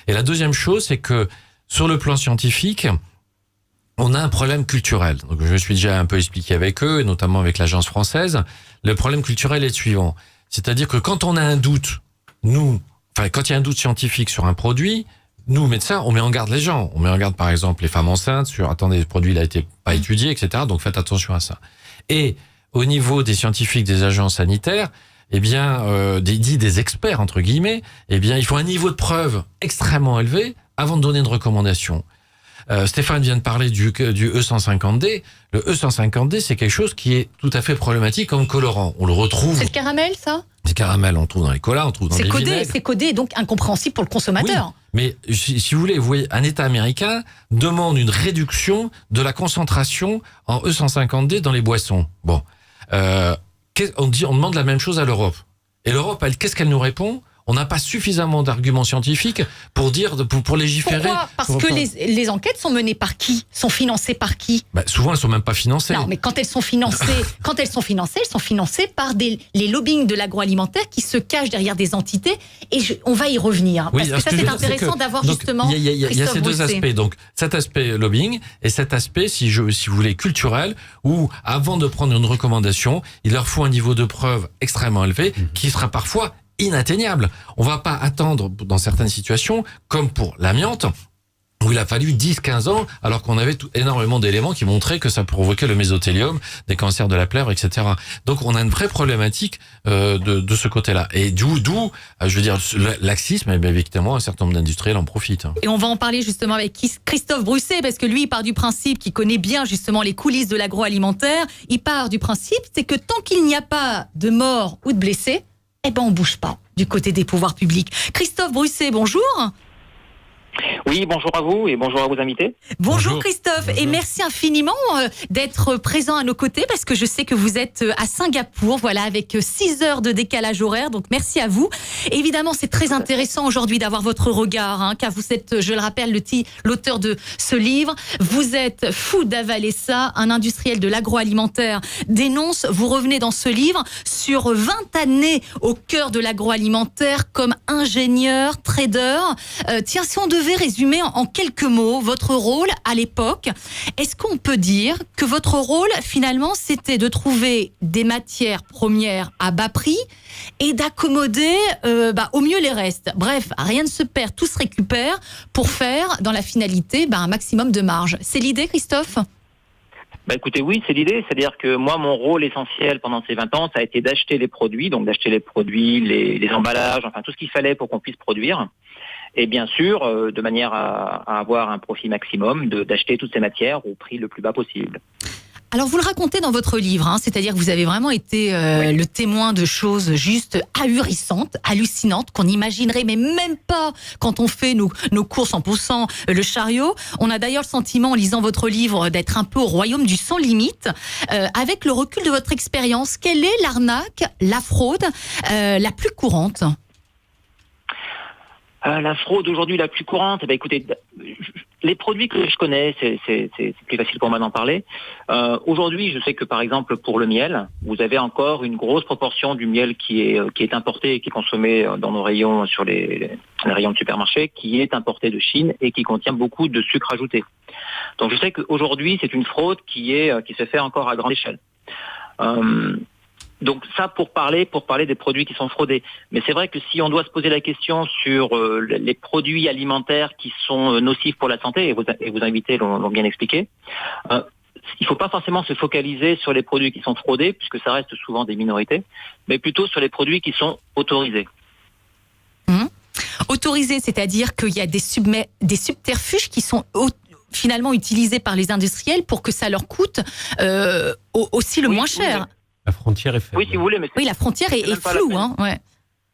Et la deuxième chose, c'est que sur le plan scientifique, on a un problème culturel. Donc, je me suis déjà un peu expliqué avec eux, et notamment avec l'agence française. Le problème culturel est le suivant. C'est-à-dire que quand on a un doute, quand il y a un doute scientifique sur un produit, nous, médecins, on met en garde les gens. On met en garde, par exemple, les femmes enceintes sur, attendez, ce produit, il a été pas étudié, etc. Donc, faites attention à ça. Et au niveau des scientifiques, des agences sanitaires, des experts, entre guillemets, il faut un niveau de preuve extrêmement élevé avant de donner une recommandation. Stéphane vient de parler du E150D. Le E150D, c'est quelque chose qui est tout à fait problématique comme colorant. On le retrouve. C'est le caramel, ça? C'est caramel, on le trouve dans les colas, on le trouve dans les vinaigres. C'est codé, donc incompréhensible pour le consommateur. Oui, mais si vous voulez, un État américain demande une réduction de la concentration en E150D dans les boissons. Bon, on demande la même chose à l'Europe. Et l'Europe, qu'est-ce qu'elle nous répond? On n'a pas suffisamment d'arguments scientifiques pour légiférer. Pourquoi? Parce que les enquêtes sont menées par qui? Sont financées par qui? Souvent, elles sont même pas financées. Non, mais quand elles sont financées, elles sont financées par les lobbying de l'agroalimentaire qui se cachent derrière des entités. Et on va y revenir. Oui, parce que ça, c'est intéressant d'avoir justement. Il y a ces deux aspects. Donc, cet aspect lobbying et cet aspect, si vous voulez, culturel, où avant de prendre une recommandation, il leur faut un niveau de preuve extrêmement élevé, qui sera parfois inatteignable. On va pas attendre dans certaines situations, comme pour l'amiante, où il a fallu 10-15 ans, alors qu'on avait énormément d'éléments qui montraient que ça provoquait le mésothélium, des cancers de la plèvre, etc. Donc on a une vraie problématique de ce côté-là. Et d'où je veux dire, le laxisme, évidemment, un certain nombre d'industriels en profitent. Et on va en parler justement avec Christophe Brusset, parce que lui, il part du principe qu'il connaît bien justement les coulisses de l'agroalimentaire. Il part du principe, c'est que tant qu'il n'y a pas de morts ou de blessés, on bouge pas du côté des pouvoirs publics. Christophe Brusset, bonjour. Oui, bonjour à vous et bonjour à vos invités. Bonjour Christophe, bonjour. Et merci infiniment d'être présent à nos côtés parce que je sais que vous êtes à Singapour, voilà, avec 6 heures de décalage horaire, donc merci à vous. Et évidemment, c'est très intéressant aujourd'hui d'avoir votre regard, car vous êtes, je le rappelle, l'auteur de ce livre. Vous êtes fou d'avaler ça, un industriel de l'agroalimentaire dénonce. Vous revenez dans ce livre sur 20 années au cœur de l'agroalimentaire comme ingénieur, trader. Tiens, si on devait résumer en quelques mots votre rôle à l'époque, est-ce qu'on peut dire que votre rôle finalement c'était de trouver des matières premières à bas prix et d'accommoder au mieux les restes? Bref, rien ne se perd, tout se récupère pour faire dans la finalité un maximum de marge. C'est l'idée, Christophe ? Écoutez, oui, c'est l'idée. C'est-à-dire que moi, mon rôle essentiel pendant ces 20 ans, ça a été d'acheter les produits, les emballages, enfin tout ce qu'il fallait pour qu'on puisse produire. Et bien sûr, de manière à avoir un profit maximum, d'acheter toutes ces matières au prix le plus bas possible. Alors vous le racontez dans votre livre, c'est-à-dire que vous avez vraiment été le témoin de choses juste ahurissantes, hallucinantes, qu'on n'imaginerait mais même pas quand on fait nos courses en poussant le chariot. On a d'ailleurs le sentiment, en lisant votre livre, d'être un peu au royaume du sans limite. Avec le recul de votre expérience, quelle est l'arnaque, la fraude la plus courante ? La fraude aujourd'hui la plus courante, écoutez, les produits que je connais, c'est plus facile pour moi d'en parler. Aujourd'hui, je sais que par exemple pour le miel, vous avez encore une grosse proportion du miel qui est importé et qui est consommé dans nos rayons sur les rayons de supermarché, qui est importé de Chine et qui contient beaucoup de sucre ajouté. Donc je sais qu'aujourd'hui, c'est une fraude qui se fait encore à grande échelle. Donc ça pour parler des produits qui sont fraudés. Mais c'est vrai que si on doit se poser la question sur les produits alimentaires qui sont nocifs pour la santé, et vos invités l'ont bien expliqué, il ne faut pas forcément se focaliser sur les produits qui sont fraudés, puisque ça reste souvent des minorités, mais plutôt sur les produits qui sont autorisés. Autorisés, c'est-à-dire qu'il y a des subterfuges qui sont finalement utilisés par les industriels pour que ça leur coûte aussi le moins cher. La frontière est faible. Oui, si vous voulez, mais la frontière est floue.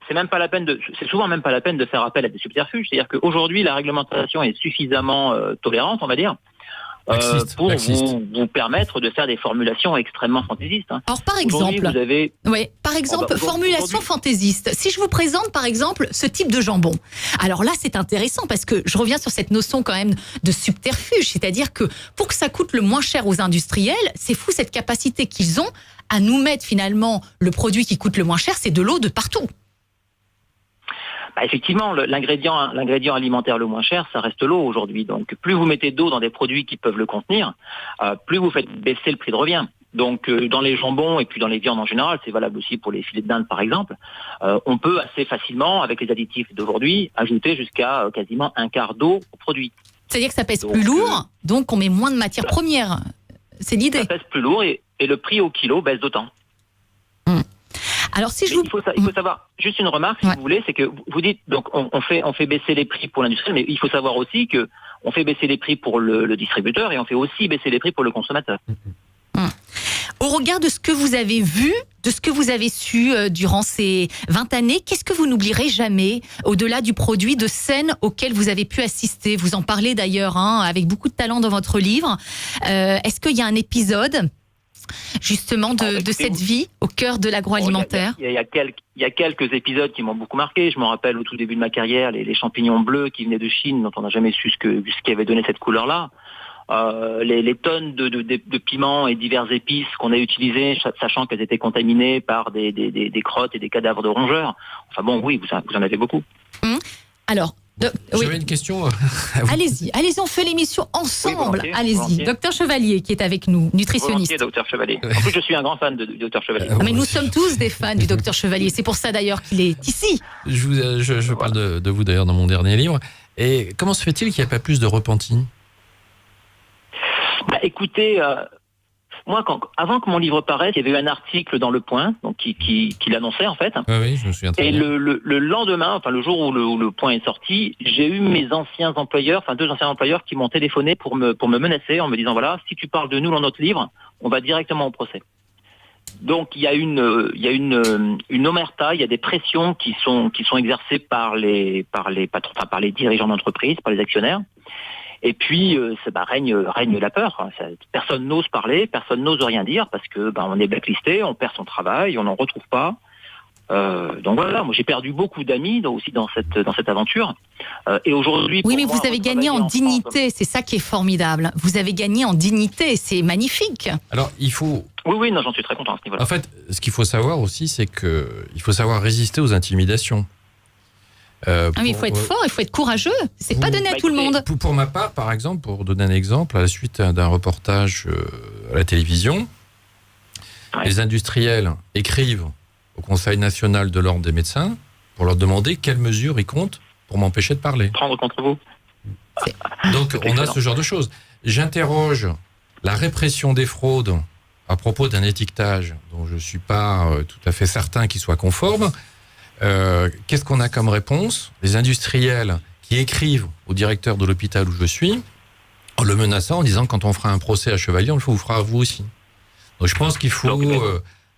C'est même pas la peine c'est souvent même pas la peine de faire appel à des subterfuges. C'est-à-dire qu'aujourd'hui, la réglementation est suffisamment tolérante, on va dire, pour vous permettre de faire des formulations extrêmement fantaisistes. Alors par exemple, formulation fantaisiste. Si je vous présente par exemple ce type de jambon, alors là c'est intéressant parce que je reviens sur cette notion quand même de subterfuge, c'est-à-dire que pour que ça coûte le moins cher aux industriels, c'est fou cette capacité qu'ils ont à nous mettre finalement le produit qui coûte le moins cher, c'est de l'eau de partout. Effectivement, l'ingrédient alimentaire le moins cher, ça reste l'eau aujourd'hui. Donc, plus vous mettez d'eau dans des produits qui peuvent le contenir, plus vous faites baisser le prix de revient. Donc, dans les jambons et puis dans les viandes en général, c'est valable aussi pour les filets de dinde par exemple, on peut assez facilement, avec les additifs d'aujourd'hui, ajouter jusqu'à quasiment un quart d'eau au produit. C'est-à-dire que ça pèse plus lourd, donc on met moins de matières premières. C'est l'idée. Ça pèse plus lourd et le prix au kilo baisse d'autant. Alors si il faut savoir, juste une remarque si vous voulez, c'est que vous dites, donc on fait baisser les prix pour l'industrie, mais il faut savoir aussi que on fait baisser les prix pour le distributeur et on fait aussi baisser les prix pour le consommateur. Au regard de ce que vous avez vu, de ce que vous avez su durant ces 20 années, qu'est-ce que vous n'oublierez jamais, au-delà du produit, de scènes auxquelles vous avez pu assister? Vous en parlez d'ailleurs avec beaucoup de talent dans votre livre. Est-ce qu'il y a un épisode justement de cette vie au cœur de l'agroalimentaire? Il y a quelques épisodes qui m'ont beaucoup marqué. Je me rappelle au tout début de ma carrière, les champignons bleus qui venaient de Chine, dont on n'a jamais su ce qui avait donné cette couleur-là. Les tonnes de piments et diverses épices qu'on a utilisées, sachant qu'elles étaient contaminées par des crottes et des cadavres de rongeurs. Enfin bon, oui, vous en avez beaucoup. Alors, j'avais une question. Allez-y, on fait l'émission ensemble. Oui, allez-y, Docteur Chevalier qui est avec nous, nutritionniste. Docteur Chevalier. En plus, je suis un grand fan du Docteur Chevalier. Mais nous sommes tous des fans du Docteur Chevalier. C'est pour ça d'ailleurs qu'il est ici. Je parle de vous d'ailleurs dans mon dernier livre. Et comment se fait-il qu'il n'y a pas plus de repentis? Écoutez, moi, avant que mon livre paraisse, il y avait eu un article dans Le Point, donc qui l'annonçait en fait. Oui, je me souviens très bien. Et le lendemain, enfin le jour où le Point est sorti, j'ai eu mes anciens employeurs, enfin 2 anciens employeurs qui m'ont téléphoné pour me menacer en me disant voilà, si tu parles de nous dans notre livre, on va directement au procès. Donc il y a une omerta, il y a des pressions qui sont exercées par les patrons, enfin, par les dirigeants d'entreprise, par les actionnaires. Et puis, règne la peur. Personne n'ose parler, personne n'ose rien dire parce que on est blacklisté, on perd son travail, on n'en retrouve pas. Donc voilà, moi j'ai perdu beaucoup d'amis aussi dans cette aventure. Et aujourd'hui, oui, mais vous avez gagné en dignité, c'est ça qui est formidable. Vous avez gagné en dignité, c'est magnifique. Alors il faut. Oui, non, j'en suis très content à ce niveau-là. En fait, ce qu'il faut savoir aussi, c'est que il faut savoir résister aux intimidations. Mais il faut être fort, il faut être courageux. C'est pas donné à tout le monde. Pour ma part, par exemple, pour donner un exemple, à la suite d'un reportage à la télévision, les industriels écrivent au Conseil national de l'ordre des médecins pour leur demander quelles mesures ils comptent pour m'empêcher de parler. Prendre contre vous. Donc on a ce genre de choses. J'interroge la répression des fraudes à propos d'un étiquetage dont je ne suis pas tout à fait certain qu'il soit conforme. Qu'est-ce qu'on a comme réponse? Les industriels qui écrivent au directeur de l'hôpital où je suis en le menaçant, en disant quand on fera un procès à Chevalier, on le fera à vous aussi. Donc je pense qu'il faut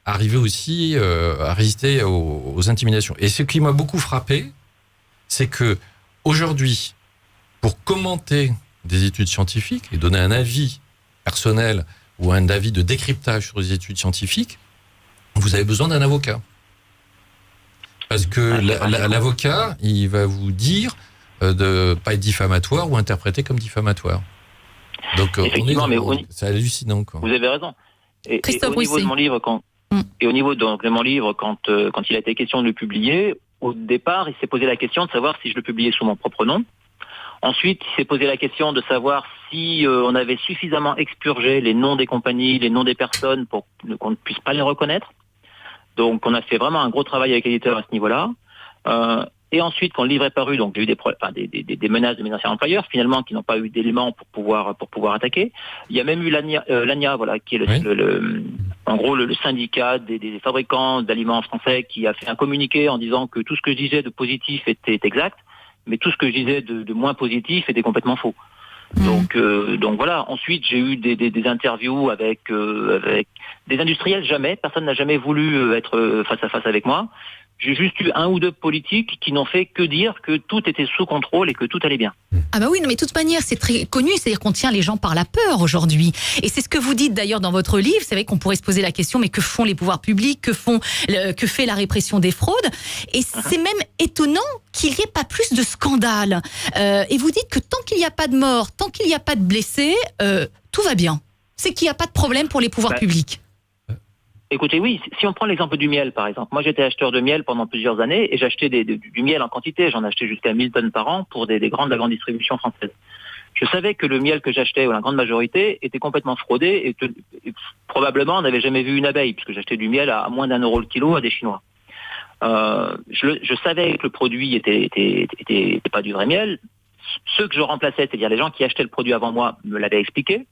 arriver aussi à résister aux intimidations. Et ce qui m'a beaucoup frappé, c'est que aujourd'hui, pour commenter des études scientifiques et donner un avis personnel ou un avis de décryptage sur les études scientifiques, vous avez besoin d'un avocat. Parce que l'avocat, il va vous dire de ne pas être diffamatoire ou interprété comme diffamatoire. Donc, c'est hallucinant, quoi. Vous avez raison. Et au niveau de mon livre, quand il a été question de le publier, au départ, il s'est posé la question de savoir si je le publiais sous mon propre nom. Ensuite, il s'est posé la question de savoir si on avait suffisamment expurgé les noms des compagnies, les noms des personnes pour qu'on ne puisse pas les reconnaître. Donc on a fait vraiment un gros travail avec l'éditeur à ce niveau-là. Et ensuite, quand le livre est paru, donc j'ai eu des menaces de mes anciens employeurs, finalement, qui n'ont pas eu d'éléments pour pouvoir attaquer. Il y a même eu l'ANIA, voilà, qui est en gros le syndicat des fabricants d'aliments français, qui a fait un communiqué en disant que tout ce que je disais de positif était exact, mais tout ce que je disais de moins positif était complètement faux. Donc voilà. Ensuite, j'ai eu des interviews avec des industriels. Personne n'a jamais voulu être face à face avec moi. J'ai juste eu 1 ou 2 politiques qui n'ont fait que dire que tout était sous contrôle et que tout allait bien. Ah bah oui, non, mais de toute manière, c'est très connu, c'est-à-dire qu'on tient les gens par la peur aujourd'hui. Et c'est ce que vous dites d'ailleurs dans votre livre. C'est vrai qu'on pourrait se poser la question, mais que font les pouvoirs publics, que fait la répression des fraudes? Et c'est même étonnant qu'il n'y ait pas plus de scandales. Et vous dites que tant qu'il n'y a pas de mort, tant qu'il n'y a pas de blessés, tout va bien. C'est qu'il n'y a pas de problème pour les pouvoirs publics. Écoutez, oui, si on prend l'exemple du miel, par exemple. Moi, j'étais acheteur de miel pendant plusieurs années et j'achetais du miel en quantité. J'en achetais jusqu'à 1000 tonnes par an pour de la grande distribution française. Je savais que le miel que j'achetais, ou la grande majorité, était complètement fraudé et probablement on n'avait jamais vu une abeille, puisque j'achetais du miel à moins d'1 euro le kilo à des Chinois. Je savais que le produit était pas du vrai miel. Ceux que je remplaçais, c'est-à-dire les gens qui achetaient le produit avant moi, me l'avaient expliqué.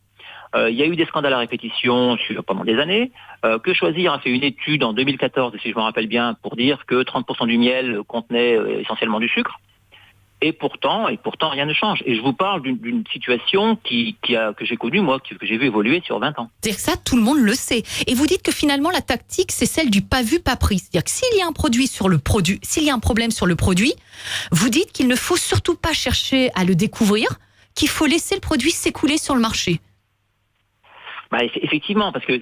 Il y a eu des scandales à répétition pendant des années. Que Choisir a fait une étude en 2014, si je me rappelle bien, pour dire que 30% du miel contenait essentiellement du sucre. Et pourtant, rien ne change. Et je vous parle d'une situation que j'ai connue, moi, que j'ai vu évoluer sur 20 ans. C'est-à-dire que ça, tout le monde le sait. Et vous dites que finalement, la tactique, c'est celle du pas vu, pas pris. C'est-à-dire que s'il y a un problème sur le produit, vous dites qu'il ne faut surtout pas chercher à le découvrir, qu'il faut laisser le produit s'écouler sur le marché. Bah, effectivement, parce que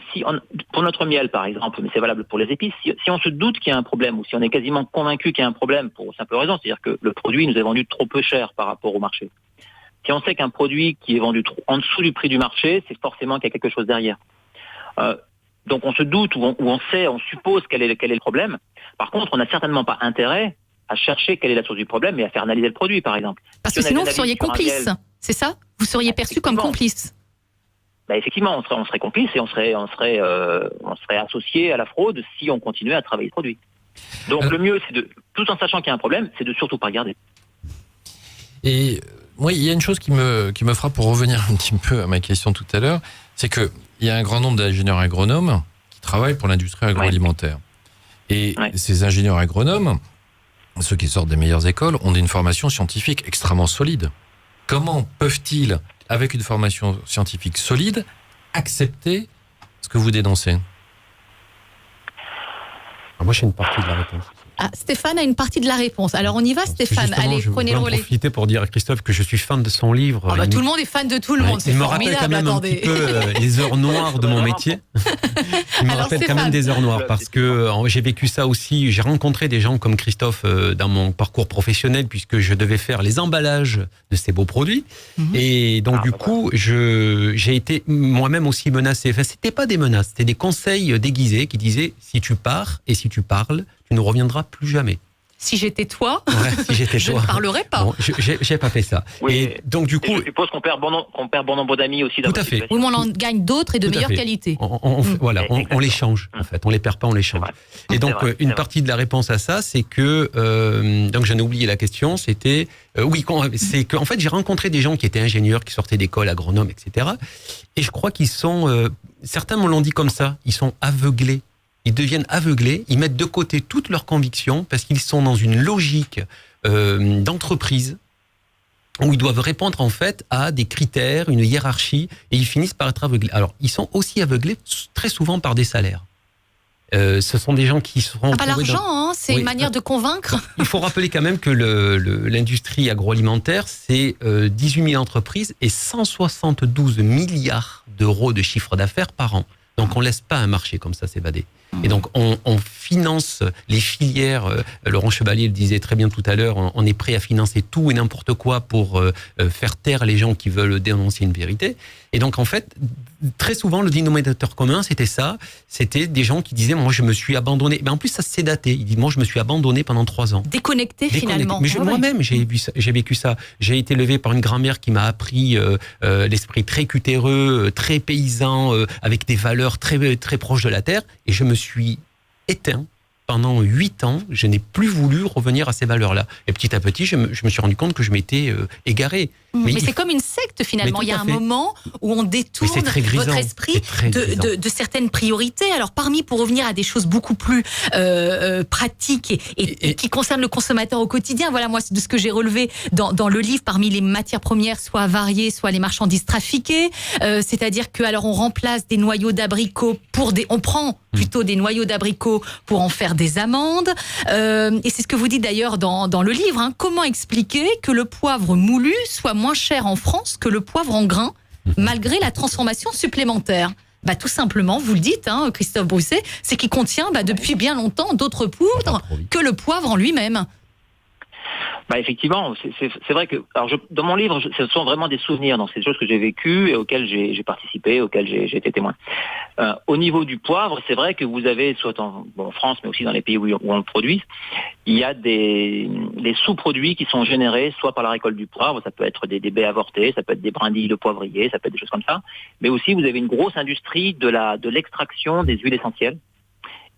pour notre miel, par exemple, mais c'est valable pour les épices, si on se doute qu'il y a un problème ou si on est quasiment convaincu qu'il y a un problème pour simple raison, c'est-à-dire que le produit nous est vendu trop peu cher par rapport au marché. Si on sait qu'un produit qui est vendu en dessous du prix du marché, c'est forcément qu'il y a quelque chose derrière. Donc on se doute ou on sait, on suppose quel est le problème. Par contre, on n'a certainement pas intérêt à chercher quelle est la source du problème et à faire analyser le produit, par exemple. Parce que sinon, vous seriez complice, c'est ça? Vous seriez perçu comme complice. Bah effectivement, on serait complice et on serait associé à la fraude si on continuait à travailler le produit. Donc le mieux, c'est tout en sachant qu'il y a un problème, c'est de surtout pas regarder. Et moi, il y a une chose qui me frappe pour revenir un petit peu à ma question tout à l'heure, c'est que il y a un grand nombre d'ingénieurs agronomes qui travaillent pour l'industrie agroalimentaire. Et ces ingénieurs agronomes, ceux qui sortent des meilleures écoles, ont une formation scientifique extrêmement solide. Comment peuvent-ils, avec une formation scientifique solide, accepter ce que vous dénoncez? Moi, j'ai une partie de la réponse. Ah, Stéphane a une partie de la réponse. Alors on y va, Stéphane. Allez, prenez le relais. Je vais en profiter pour dire à Christophe que je suis fan de son livre. Tout le monde est fan de tout le monde. C'est formidable. Il me rappelle quand même un petit peu les heures noires de mon métier. Il me rappelle quand même des heures noires parce que j'ai vécu ça aussi. J'ai rencontré des gens comme Christophe dans mon parcours professionnel puisque je devais faire les emballages de ces beaux produits. Et donc du coup, j'ai été moi-même aussi menacé. Enfin, c'était pas des menaces, c'était des conseils déguisés qui disaient si tu pars et si tu parles, tu ne reviendras plus jamais. Si j'étais toi, je ne parlerais pas. Bon, j'ai pas fait ça. Oui, et donc du coup, je suppose qu'on perd bon nombre d'amis aussi. Tout à fait. Oui, mais on en gagne d'autres et de meilleure qualité. On les change. En fait, on les perd pas, on les change. Et donc une partie de la réponse à ça, c'est que donc j'en ai oublié la question. C'était c'est que en fait j'ai rencontré des gens qui étaient ingénieurs, qui sortaient d'école, agronomes, etc. Et je crois qu'ils sont certains me l'ont dit comme ça. Ils sont aveuglés. Ils deviennent aveuglés, ils mettent de côté toutes leurs convictions parce qu'ils sont dans une logique d'entreprise où ils doivent répondre en fait à des critères, une hiérarchie, et ils finissent par être aveuglés. Alors, ils sont aussi aveuglés très souvent par des salaires. Ce sont des gens qui seront... Pas l'argent, c'est une manière de convaincre. Il faut rappeler quand même que l'industrie agroalimentaire, c'est 18 000 entreprises et 172 milliards d'euros de chiffre d'affaires par an. Donc on ne laisse pas un marché comme ça s'évader. Et donc on finance les filières. Laurent Chevalier le disait très bien tout à l'heure, on est prêt à financer tout et n'importe quoi pour faire taire les gens qui veulent dénoncer une vérité. Et donc en fait, très souvent le dénominateur commun c'était ça, c'était des gens qui disaient moi je me suis abandonné. Mais en plus ça s'est daté, il dit moi je me suis abandonné pendant 3 ans. Déconnecté finalement. Mais moi-même j'ai vécu ça. J'ai été élevé par une grand-mère qui m'a appris l'esprit très cutéreux, très paysan, avec des valeurs très, très proches de la terre, et je me suis éteint pendant 8 ans, je n'ai plus voulu revenir à ces valeurs-là. Et petit à petit, je me suis rendu compte que je m'étais égaré. Mais c'est comme une secte finalement. Il y a un moment où on détourne votre esprit de certaines priorités. Alors pour revenir à des choses beaucoup plus pratiques et qui concernent le consommateur au quotidien, voilà moi de ce que j'ai relevé dans le livre, parmi les matières premières soit variées, soit les marchandises trafiquées, c'est-à-dire que alors on remplace des noyaux d'abricots on prend plutôt des noyaux d'abricots pour en faire des amandes. Et c'est ce que vous dites d'ailleurs dans le livre. Hein. Comment expliquer que le poivre moulu soit moins cher en France que le poivre en grains, malgré la transformation supplémentaire? Tout simplement, vous le dites, hein, Christophe Brousset, c'est qu'il contient depuis bien longtemps d'autres poudres que le poivre en lui-même. Effectivement, c'est vrai que dans mon livre, ce sont vraiment des souvenirs, donc c'est des choses que j'ai vécues et auxquelles j'ai participé, auxquelles j'ai été témoin. Au niveau du poivre, c'est vrai que vous avez, soit en France, mais aussi dans les pays où on le produit, il y a des sous-produits qui sont générés soit par la récolte du poivre, ça peut être des baies avortées, ça peut être des brindilles de poivrier, ça peut être des choses comme ça, mais aussi vous avez une grosse industrie de l'extraction des huiles essentielles.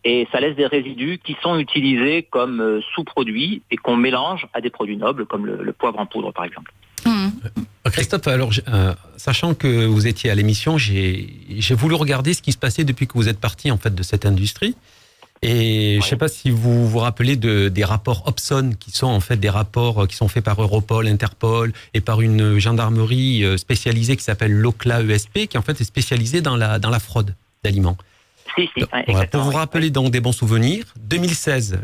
Et ça laisse des résidus qui sont utilisés comme sous-produits et qu'on mélange à des produits nobles comme le poivre en poudre, par exemple. Christophe, alors, sachant que vous étiez à l'émission, j'ai voulu regarder ce qui se passait depuis que vous êtes parti en fait de cette industrie. Et je ne sais pas si vous vous rappelez des rapports Hobson, qui sont en fait des rapports qui sont faits par Europol, Interpol et par une gendarmerie spécialisée qui s'appelle l'OCLA ESP, qui en fait est spécialisée dans la fraude d'aliments. Voilà, pour vous rappeler donc des bons souvenirs, 2016,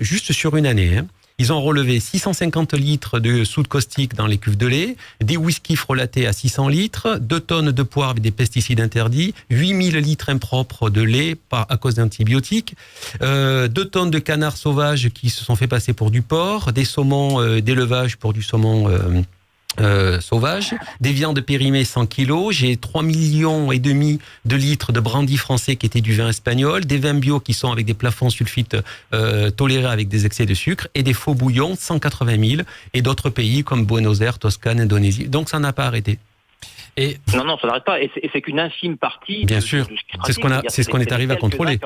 juste sur une année, ils ont relevé 650 litres de soude caustique dans les cuves de lait, des whisky frelatés à 600 litres, 2 tonnes de poivre avec des pesticides interdits, 8000 litres impropres de lait à cause d'antibiotiques, 2 tonnes de canards sauvages qui se sont fait passer pour du porc, des saumons d'élevage pour du saumon sauvage, des viandes périmées 100 kilos, j'ai 3,5 millions de litres de brandy français qui était du vin espagnol, des vins bio qui sont avec des plafonds sulfites tolérés avec des excès de sucre et des faux bouillons 180 000 et d'autres pays comme Buenos Aires, Toscane, Indonésie. Donc ça n'a pas arrêté. Non, ça n'arrête pas. Et c'est qu'une infime partie. Bien sûr, c'est ce qu'on est arrivé à contrôler.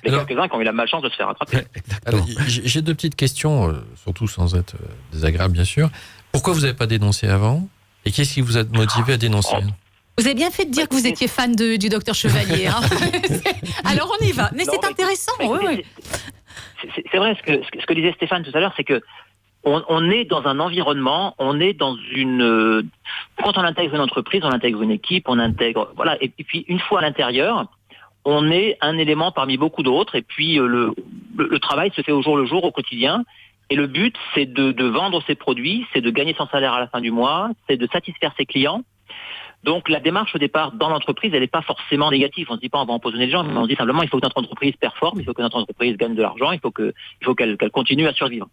Les quelques-uns qui ont eu la malchance de se faire attraper. Alors, j'ai 2 petites questions, surtout sans être désagréable, bien sûr. Pourquoi vous n'avez pas dénoncé avant? Et qu'est-ce qui vous a motivé à dénoncer? Vous avez bien fait de dire que vous étiez fan du docteur Chevalier. Hein. Alors on y va. Mais c'est intéressant. Oui. C'est vrai, ce que disait Stéphane tout à l'heure, c'est que on est dans un environnement, on est dans une... Quand on intègre une entreprise, on intègre une équipe, on intègre... Voilà. Et puis une fois à l'intérieur, on est un élément parmi beaucoup d'autres. Et puis le travail se fait au jour le jour, au quotidien. Et le but, c'est de vendre ses produits, c'est de gagner son salaire à la fin du mois, c'est de satisfaire ses clients. Donc la démarche au départ dans l'entreprise, elle n'est pas forcément négative. On ne se dit pas on va empoisonner les gens, mais on se dit simplement il faut que notre entreprise performe, il faut que notre entreprise gagne de l'argent, il faut qu'elle continue à survivre.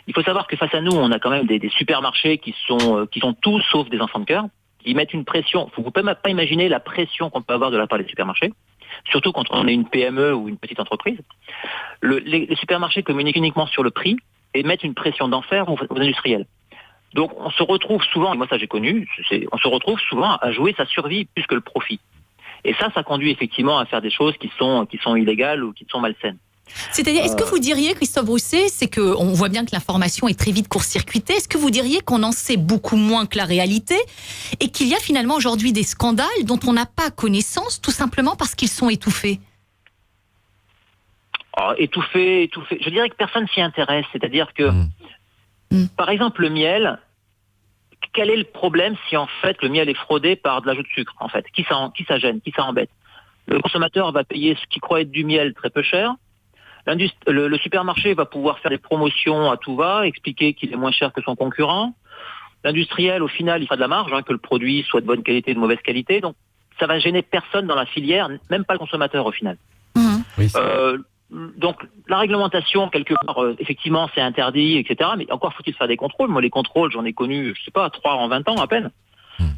Il faut savoir que face à nous, on a quand même des supermarchés qui sont tous sauf des enfants de cœur, qui mettent une pression. Vous ne pouvez pas imaginer la pression qu'on peut avoir de la part des supermarchés, surtout quand on est une PME ou une petite entreprise. Les supermarchés communiquent uniquement sur le prix et mettent une pression d'enfer aux industriels. Donc on se retrouve souvent, et moi ça j'ai connu, on se retrouve souvent à jouer sa survie plus que le profit. Et ça conduit effectivement à faire des choses qui sont illégales ou qui sont malsaines. C'est-à-dire, est-ce que vous diriez, Christophe Brousset, c'est qu'on voit bien que l'information est très vite court-circuitée, est-ce que vous diriez qu'on en sait beaucoup moins que la réalité et qu'il y a finalement aujourd'hui des scandales dont on n'a pas connaissance tout simplement parce qu'ils sont étouffés? Étouffé. Je dirais que personne s'y intéresse. C'est-à-dire que, par exemple, le miel, quel est le problème si en fait le miel est fraudé par de l'ajout de sucre en fait? Qui ça gêne? Qui ça embête? Le consommateur va payer ce qu'il croit être du miel très peu cher. Le supermarché va pouvoir faire des promotions à tout va, expliquer qu'il est moins cher que son concurrent. L'industriel, au final, il fera de la marge, que le produit soit de bonne qualité, de mauvaise qualité. Donc, ça va gêner personne dans la filière, même pas le consommateur au final. Oui, donc la réglementation quelque part effectivement c'est interdit, etc. Mais encore faut-il faire des contrôles. Moi les contrôles j'en ai connu 3 en 20 ans à peine.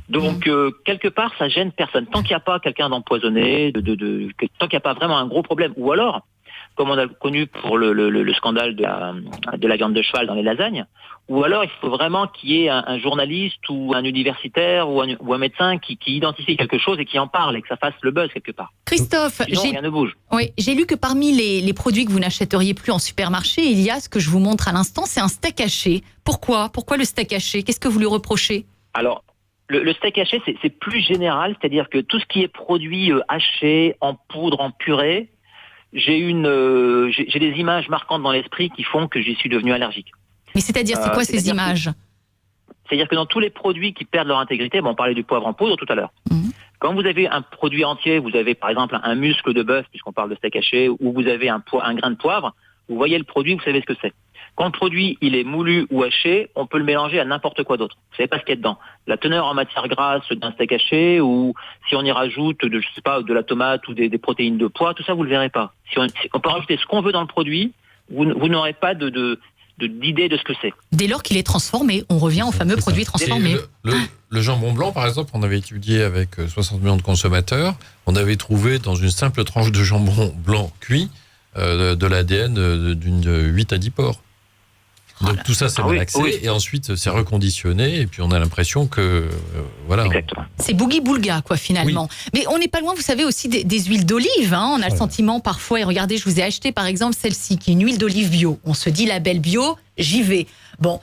Donc quelque part ça gêne personne tant qu'il n'y a pas quelqu'un d'empoisonné, tant qu'il n'y a pas vraiment un gros problème. Ou alors comme on a connu pour le scandale de la viande de cheval dans les lasagnes, ou alors il faut vraiment qu'il y ait un journaliste ou un universitaire ou un médecin qui identifie quelque chose et qui en parle et que ça fasse le buzz quelque part. Christophe, Sinon, rien ne bouge. Oui, j'ai lu que parmi les produits que vous n'achèteriez plus en supermarché, il y a ce que je vous montre à l'instant, c'est un steak haché. Pourquoi le steak haché? Qu'est-ce que vous lui reprochez? Alors, le steak haché, c'est plus général, c'est-à-dire que tout ce qui est produit haché, en poudre, en purée, j'ai des images marquantes dans l'esprit qui font que j'y suis devenu allergique. Mais c'est-à-dire, c'est quoi ces images? C'est-à-dire que dans tous les produits qui perdent leur intégrité, on parlait du poivre en poudre tout à l'heure. Quand vous avez un produit entier, vous avez par exemple un muscle de bœuf, puisqu'on parle de steak haché, ou vous avez un grain de poivre, vous voyez le produit, vous savez ce que c'est. Quand le produit il est moulu ou haché, on peut le mélanger à n'importe quoi d'autre. Vous savez pas ce qu'il y a dedans. La teneur en matière grasse d'un steak haché, ou si on y rajoute de la tomate ou des protéines de pois, tout ça vous le verrez pas. Si on peut rajouter ce qu'on veut dans le produit, vous n'aurez pas d'idée de ce que c'est. Dès lors qu'il est transformé, on revient au fameux produit transformé. Le jambon blanc, par exemple, on avait étudié avec 60 millions de consommateurs, on avait trouvé dans une simple tranche de jambon blanc cuit de l'ADN d'une 8 à 10 porcs. Donc tout ça c'est malaxé et ensuite c'est reconditionné et puis on a l'impression que voilà. Exactement. C'est boogie boulga quoi finalement. Oui. Mais on n'est pas loin, vous savez aussi des huiles d'olive. On a le sentiment parfois, et regardez, je vous ai acheté par exemple celle-ci qui est une huile d'olive bio. On se dit label bio, j'y vais. Bon,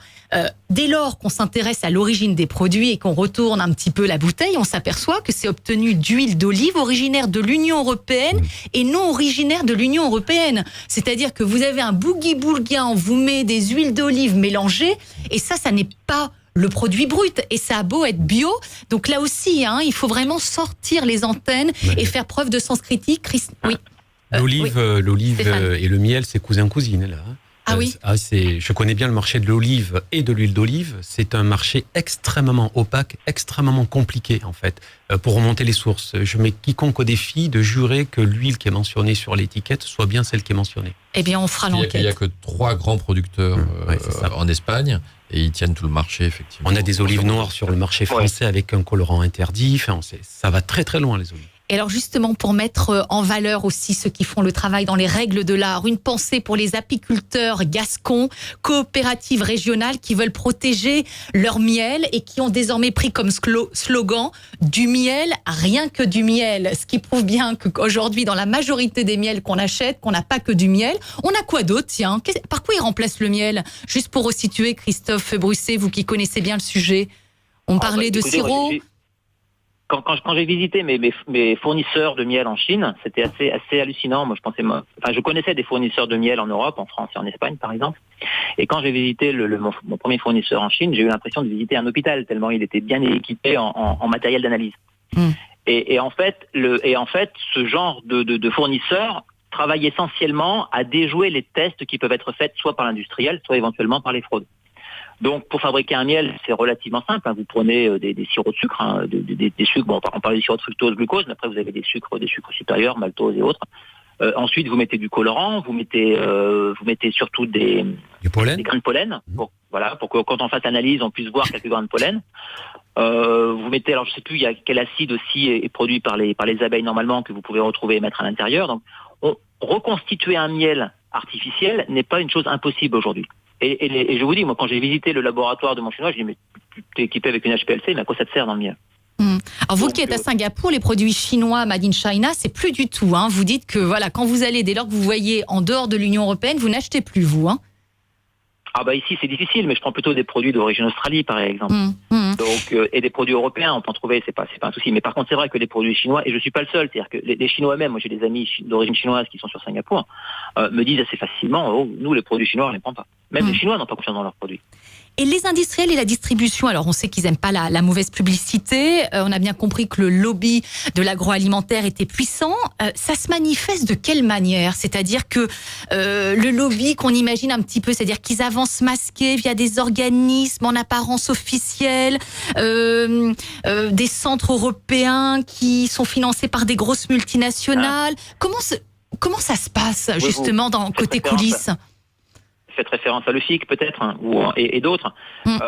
dès lors qu'on s'intéresse à l'origine des produits et qu'on retourne un petit peu la bouteille, on s'aperçoit que c'est obtenu d'huile d'olive originaire de l'Union européenne et non originaire de l'Union européenne. C'est-à-dire que vous avez un boogie boulga, on vous met des huiles d'olive mélangées et ça n'est pas le produit brut et ça a beau être bio. Donc là aussi, il faut vraiment sortir les antennes et faire preuve de sens critique. Oui. L'olive et le miel, c'est cousin-cousine là. Ah oui. Je connais bien le marché de l'olive et de l'huile d'olive. C'est un marché extrêmement opaque, extrêmement compliqué en fait, pour remonter les sources. Je mets quiconque au défi de jurer que l'huile qui est mentionnée sur l'étiquette soit bien celle qui est mentionnée. Eh bien, on fera l'enquête. Il n'y a que 3 grands producteurs en Espagne et ils tiennent tout le marché effectivement. On a des olives noires sur le marché français avec un colorant interdit. Enfin, ça va très très loin les olives. Et alors justement, pour mettre en valeur aussi ceux qui font le travail dans les règles de l'art, une pensée pour les apiculteurs gascons, coopératives régionales qui veulent protéger leur miel et qui ont désormais pris comme slogan « du miel, rien que du miel ». Ce qui prouve bien qu'aujourd'hui, dans la majorité des miels qu'on achète, qu'on n'a pas que du miel. On a quoi d'autre, tiens? Par quoi ils remplacent le miel? Juste pour resituer, Christophe Brousset, vous qui connaissez bien le sujet. On parlait de sirop. Quand j'ai visité mes fournisseurs de miel en Chine, c'était assez hallucinant. Moi, je connaissais des fournisseurs de miel en Europe, en France et en Espagne, par exemple. Et quand j'ai visité mon premier fournisseur en Chine, j'ai eu l'impression de visiter un hôpital tellement il était bien équipé en matériel d'analyse. Et en fait, ce genre de fournisseur travaille essentiellement à déjouer les tests qui peuvent être faits soit par l'industriel, soit éventuellement par les fraudes. Donc, pour fabriquer un miel, c'est relativement simple. Vous prenez des sirops de sucre, des sucres. Bon, on parle des sirops de fructose, glucose, mais après vous avez des sucres supérieurs, maltose et autres. Ensuite, vous mettez du colorant, vous mettez surtout des grains de pollen. Pour que quand on fasse l'analyse, on puisse voir quelques grains de pollen. Vous mettez, alors je sais plus, il y a quel acide aussi est produit par les abeilles normalement que vous pouvez retrouver et mettre à l'intérieur. Donc, reconstituer un miel artificiel n'est pas une chose impossible aujourd'hui. Et je vous dis, moi, quand j'ai visité le laboratoire de mon chinois, je dis, mais tu es équipé avec une HPLC, mais à quoi ça te sert dans le miel? Alors vous qui êtes à Singapour, les produits chinois Made in China, c'est plus du tout. Vous dites que voilà, quand vous allez, dès lors que vous voyez en dehors de l'Union européenne, vous n'achetez plus, vous. Ah bah ici c'est difficile, mais je prends plutôt des produits d'origine Australie par exemple. Donc et des produits européens, on peut en trouver, c'est pas un souci. Mais par contre c'est vrai que les produits chinois, et je suis pas le seul, c'est-à-dire que les Chinois eux-mêmes, moi j'ai des amis d'origine chinoise qui sont sur Singapour, me disent assez facilement, nous les produits chinois on les prend pas. Même les Chinois n'ont pas confiance dans leurs produits. Et les industriels et la distribution, alors on sait qu'ils n'aiment pas la mauvaise publicité, on a bien compris que le lobby de l'agroalimentaire était puissant, ça se manifeste de quelle manière? C'est-à-dire que le lobby qu'on imagine un petit peu, c'est-à-dire qu'ils avancent masqués via des organismes en apparence officiels, des centres européens qui sont financés par des grosses multinationales. Comment ça se passe justement dans côté coulisses? Faites référence à le FIC peut-être et d'autres.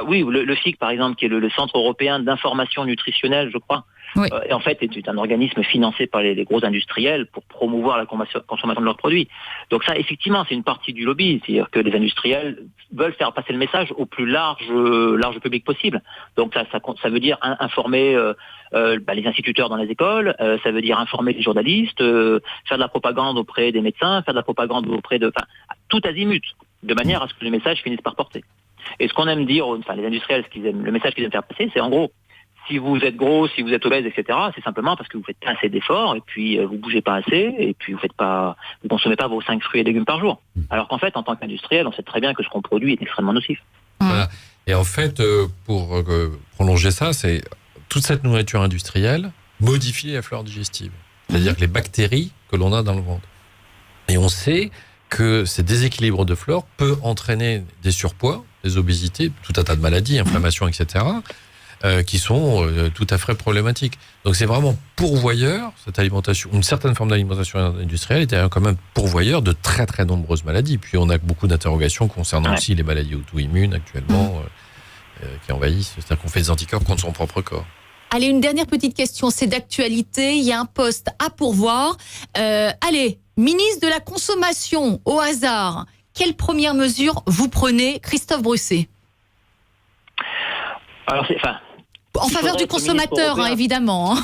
Oui, le FIC par exemple, qui est le Centre européen d'information nutritionnelle, je crois, Oui. Et en fait est un organisme financé par les gros industriels pour promouvoir la consommation de leurs produits. Donc ça, effectivement, c'est une partie du lobby, c'est-à-dire que les industriels veulent faire passer le message au plus large public possible. Donc ça veut dire informer les instituteurs dans les écoles, ça veut dire informer les journalistes, faire de la propagande auprès des médecins, faire de la propagande auprès de... tout azimut, de manière à ce que le message finisse par porter. Et ce qu'on aime dire, les industriels, le message qu'ils aiment faire passer, c'est en gros, si vous êtes gros, si vous êtes obèse, etc., c'est simplement parce que vous faites pas assez d'efforts, et puis vous bougez pas assez, et puis vous consommez pas vos 5 fruits et légumes par jour. Alors qu'en fait, en tant qu'industriel, on sait très bien que ce qu'on produit est extrêmement nocif. Voilà. Et en fait, pour prolonger ça, c'est toute cette nourriture industrielle modifie la flore digestive. C'est-à-dire que les bactéries que l'on a dans le ventre. Et on sait que ces déséquilibres de flore peuvent entraîner des surpoids, des obésités, tout un tas de maladies, inflammations, etc., qui sont tout à fait problématiques. Donc c'est vraiment pourvoyeur, cette alimentation, une certaine forme d'alimentation industrielle est quand même pourvoyeur de très très nombreuses maladies. Puis on a beaucoup d'interrogations concernant aussi les maladies auto-immunes actuellement qui envahissent, c'est-à-dire qu'on fait des anticorps contre son propre corps. Allez, une dernière petite question, c'est d'actualité, il y a un poste à pourvoir. Allez, ministre de la Consommation, au hasard, quelle première mesure vous prenez, Christophe Brusset? Alors, en faveur du consommateur, évidemment.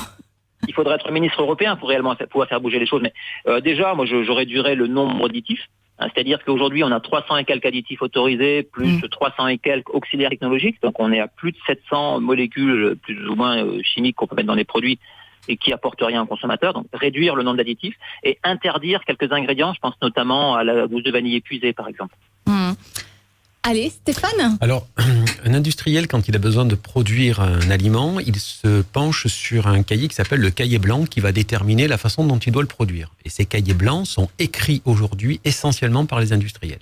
Il faudrait être ministre européen pour réellement pouvoir faire bouger les choses. Mais déjà, moi, je réduirais le nombre d'additifs. C'est-à-dire qu'aujourd'hui, on a 300 et quelques additifs autorisés, plus 300 et quelques auxiliaires technologiques. Donc, on est à plus de 700 molécules, plus ou moins chimiques, qu'on peut mettre dans les produits et qui apportent rien au consommateur. Donc, réduire le nombre d'additifs et interdire quelques ingrédients. Je pense notamment à la gousse de vanille épuisée, par exemple. Allez, Stéphane. Alors, un industriel, quand il a besoin de produire un aliment, il se penche sur un cahier qui s'appelle le cahier blanc qui va déterminer la façon dont il doit le produire. Et ces cahiers blancs sont écrits aujourd'hui essentiellement par les industriels.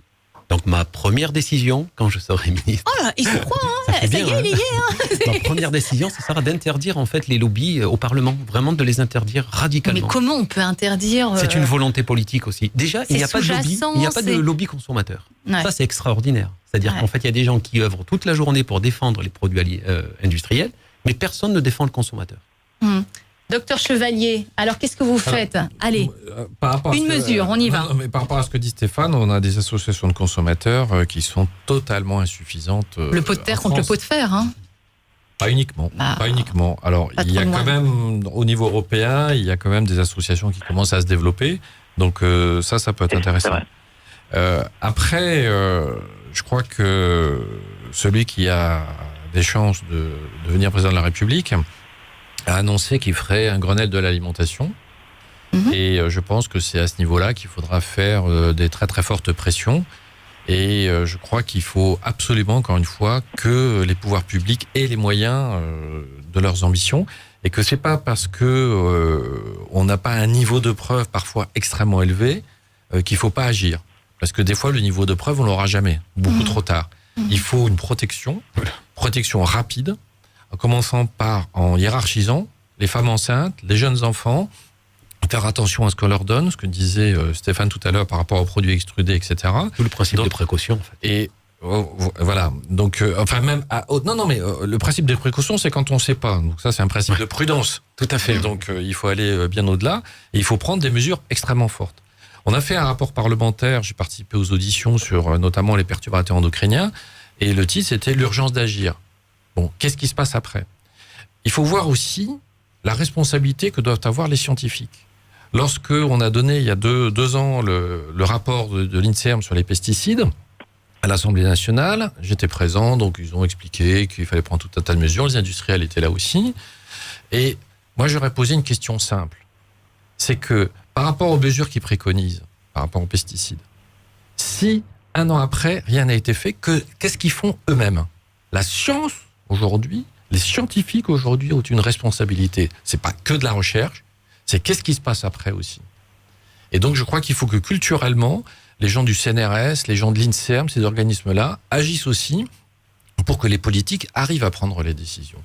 Donc, ma première décision, quand je serai ministre... Oh là, il se croit, hein. Ça y est, il y est. Ma première décision, ce sera d'interdire en fait les lobbies au Parlement. Vraiment de les interdire radicalement. Mais comment on peut interdire C'est une volonté politique aussi. Déjà, il n'y a pas de lobby, il n'y a pas de lobby consommateur. Ouais. Ça, c'est extraordinaire. C'est-à-dire qu'en fait, il y a des gens qui œuvrent toute la journée pour défendre les produits industriels, mais personne ne défend le consommateur. Docteur Chevalier, alors qu'est-ce que vous faites? Allez, une mesure, on y va. Non, mais par rapport à ce que dit Stéphane, on a des associations de consommateurs qui sont totalement insuffisantes. Le pot de terre contre le pot de fer, hein? Pas uniquement. Pas uniquement. Alors, il y a quand même, au niveau européen, il y a quand même des associations qui commencent à se développer. Donc, ça peut être intéressant. Après, je crois que celui qui a des chances de devenir président de la République a annoncé qu'il ferait un Grenelle de l'alimentation. Et je pense que c'est à ce niveau-là qu'il faudra faire des très très fortes pressions. Et je crois qu'il faut absolument, encore une fois, que les pouvoirs publics aient les moyens de leurs ambitions. Et que c'est pas parce que on n'a pas un niveau de preuve parfois extrêmement élevé qu'il faut pas agir. Parce que des fois, le niveau de preuve, on l'aura jamais, beaucoup trop tard. Il faut une protection rapide, en commençant par, en hiérarchisant les femmes enceintes, les jeunes enfants, faire attention à ce qu'on leur donne, ce que disait Stéphane tout à l'heure par rapport aux produits extrudés, etc. Tout le principe de précaution, en fait. Et voilà. Donc, enfin, même le principe des précautions, c'est quand on ne sait pas. Donc ça, c'est un principe de prudence. Tout à fait. Donc, il faut aller bien au-delà. Et il faut prendre des mesures extrêmement fortes. On a fait un rapport parlementaire. J'ai participé aux auditions sur notamment les perturbateurs endocriniens. Et le titre, c'était l'urgence d'agir. Bon, qu'est-ce qui se passe après? Il faut voir aussi la responsabilité que doivent avoir les scientifiques. Lorsque on a donné il y a deux ans le rapport de l'INSERM sur les pesticides à l'Assemblée nationale, j'étais présent, donc ils ont expliqué qu'il fallait prendre tout un tas de mesures, les industriels étaient là aussi. Et moi, j'aurais posé une question simple. C'est que par rapport aux mesures qu'ils préconisent, par rapport aux pesticides, si un an après, rien n'a été fait, qu'est-ce qu'ils font eux-mêmes? La science, aujourd'hui, les scientifiques aujourd'hui ont une responsabilité. C'est pas que de la recherche, c'est qu'est-ce qui se passe après aussi. Et donc, je crois qu'il faut que culturellement, les gens du CNRS, les gens de l'INSERM, ces organismes-là, agissent aussi pour que les politiques arrivent à prendre les décisions.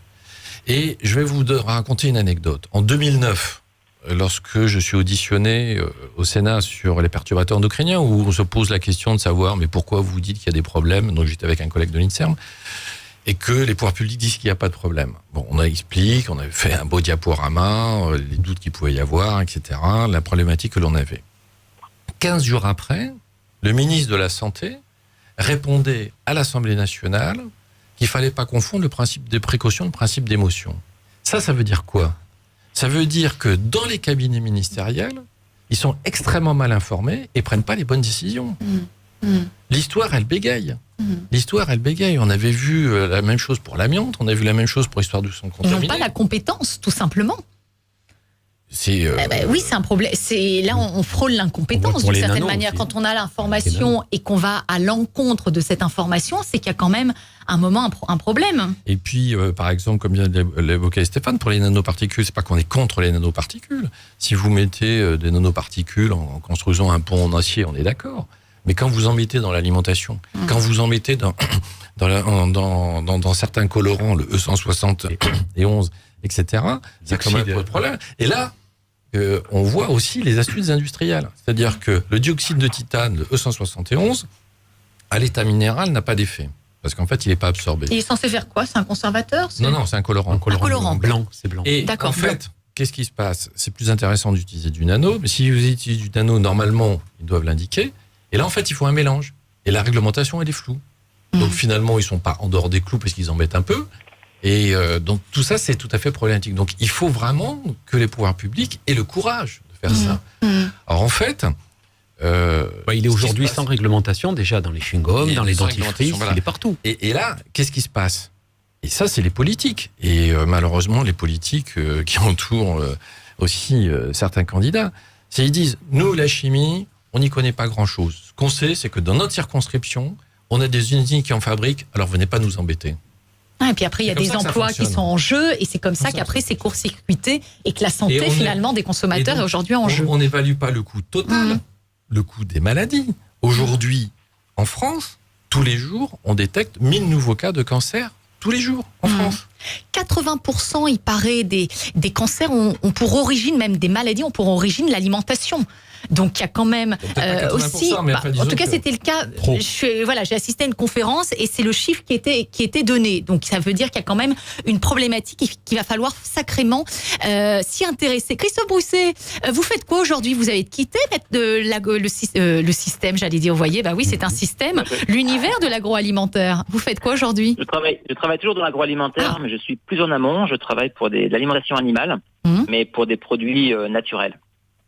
Et je vais vous raconter une anecdote. En 2009, lorsque je suis auditionné au Sénat sur les perturbateurs endocriniens, où on se pose la question de savoir mais pourquoi vous dites qu'il y a des problèmes, donc j'étais avec un collègue de l'INSERM, et que les pouvoirs publics disent qu'il n'y a pas de problème. Bon, on explique, on avait fait un beau diaporama, les doutes qu'il pouvait y avoir, etc., la problématique que l'on avait. 15 jours après, le ministre de la Santé répondait à l'Assemblée nationale qu'il ne fallait pas confondre le principe de précaution et le principe d'émotion. Ça veut dire quoi ? Ça veut dire que dans les cabinets ministériels, ils sont extrêmement mal informés et ne prennent pas les bonnes décisions. L'histoire, elle bégaye. L'histoire, elle bégaye. On avait vu la même chose pour l'amiante, on a vu la même chose pour l'histoire du sang Ils n'ont contaminé. pas la compétence, tout simplement. C'est Oui, c'est un problème. Là, on frôle l'incompétence Pour d'une les certaine nanos manière. aussi. Quand on a l'information et qu'on va à l'encontre de cette information, c'est qu'il y a quand même un moment un problème. Et puis, par exemple, comme vient de l'évoquer Stéphane, pour les nanoparticules, c'est pas qu'on est contre les nanoparticules. Si vous mettez des nanoparticules en construisant un pont en acier, on est d'accord. Mais quand vous en mettez dans l'alimentation, quand vous en mettez dans certains colorants, le E171, etc., c'est quand même pas de problème. Et là, on voit aussi les astuces industrielles. C'est-à-dire que le dioxyde de titane, le E171, à l'état minéral, n'a pas d'effet. Parce qu'en fait, il n'est pas absorbé. Il est censé faire quoi ? C'est un conservateur ? Non, c'est un colorant. Un colorant blanc, c'est blanc. Et D'accord, en fait, qu'est-ce qui se passe ? C'est plus intéressant d'utiliser du nano, mais si vous utilisez du nano, normalement, ils doivent l'indiquer. Et là, en fait, il faut un mélange. Et la réglementation, elle est floue. Donc finalement, ils ne sont pas en dehors des clous parce qu'ils en mettent un peu. Et donc tout ça, c'est tout à fait problématique. Donc il faut vraiment que les pouvoirs publics aient le courage de faire ça. Alors en fait... il est aujourd'hui sans réglementation, déjà dans les chewing-gums, dans les sans dentifrices, réglementation, il est partout. Et là, qu'est-ce qui se passe ? Et ça, c'est les politiques. Et malheureusement, les politiques qui entourent aussi certains candidats, c'est ils disent, nous, la chimie, on n'y connaît pas grand-chose. Ce qu'on sait, c'est que dans notre circonscription, on a des usines qui en fabriquent, alors venez pas nous embêter. Et puis après, il y a des emplois qui sont en jeu, et c'est comme ça qu'après, c'est court-circuité, et que la santé, finalement, des consommateurs est aujourd'hui en jeu. On n'évalue pas le coût total, le coût des maladies. Aujourd'hui, en France, tous les jours, on détecte 1000 nouveaux cas de cancer, tous les jours, en France. 80%, il paraît, des cancers ont pour origine, même des maladies, ont pour origine l'alimentation. Donc il y a quand même aussi, mais enfin, en tout cas que c'était le cas. J'ai assisté à une conférence et c'est le chiffre qui était donné. Donc ça veut dire qu'il y a quand même une problématique qu'il va falloir sacrément s'y intéresser. Christophe Brousset, vous faites quoi aujourd'hui ? Vous avez quitté le système, j'allais dire. Vous voyez, bah oui, c'est un système, l'univers de l'agroalimentaire. Vous faites quoi aujourd'hui ? Je travaille toujours dans l'agroalimentaire, mais je suis plus en amont. Je travaille pour de l'alimentation animale, mais pour des produits naturels.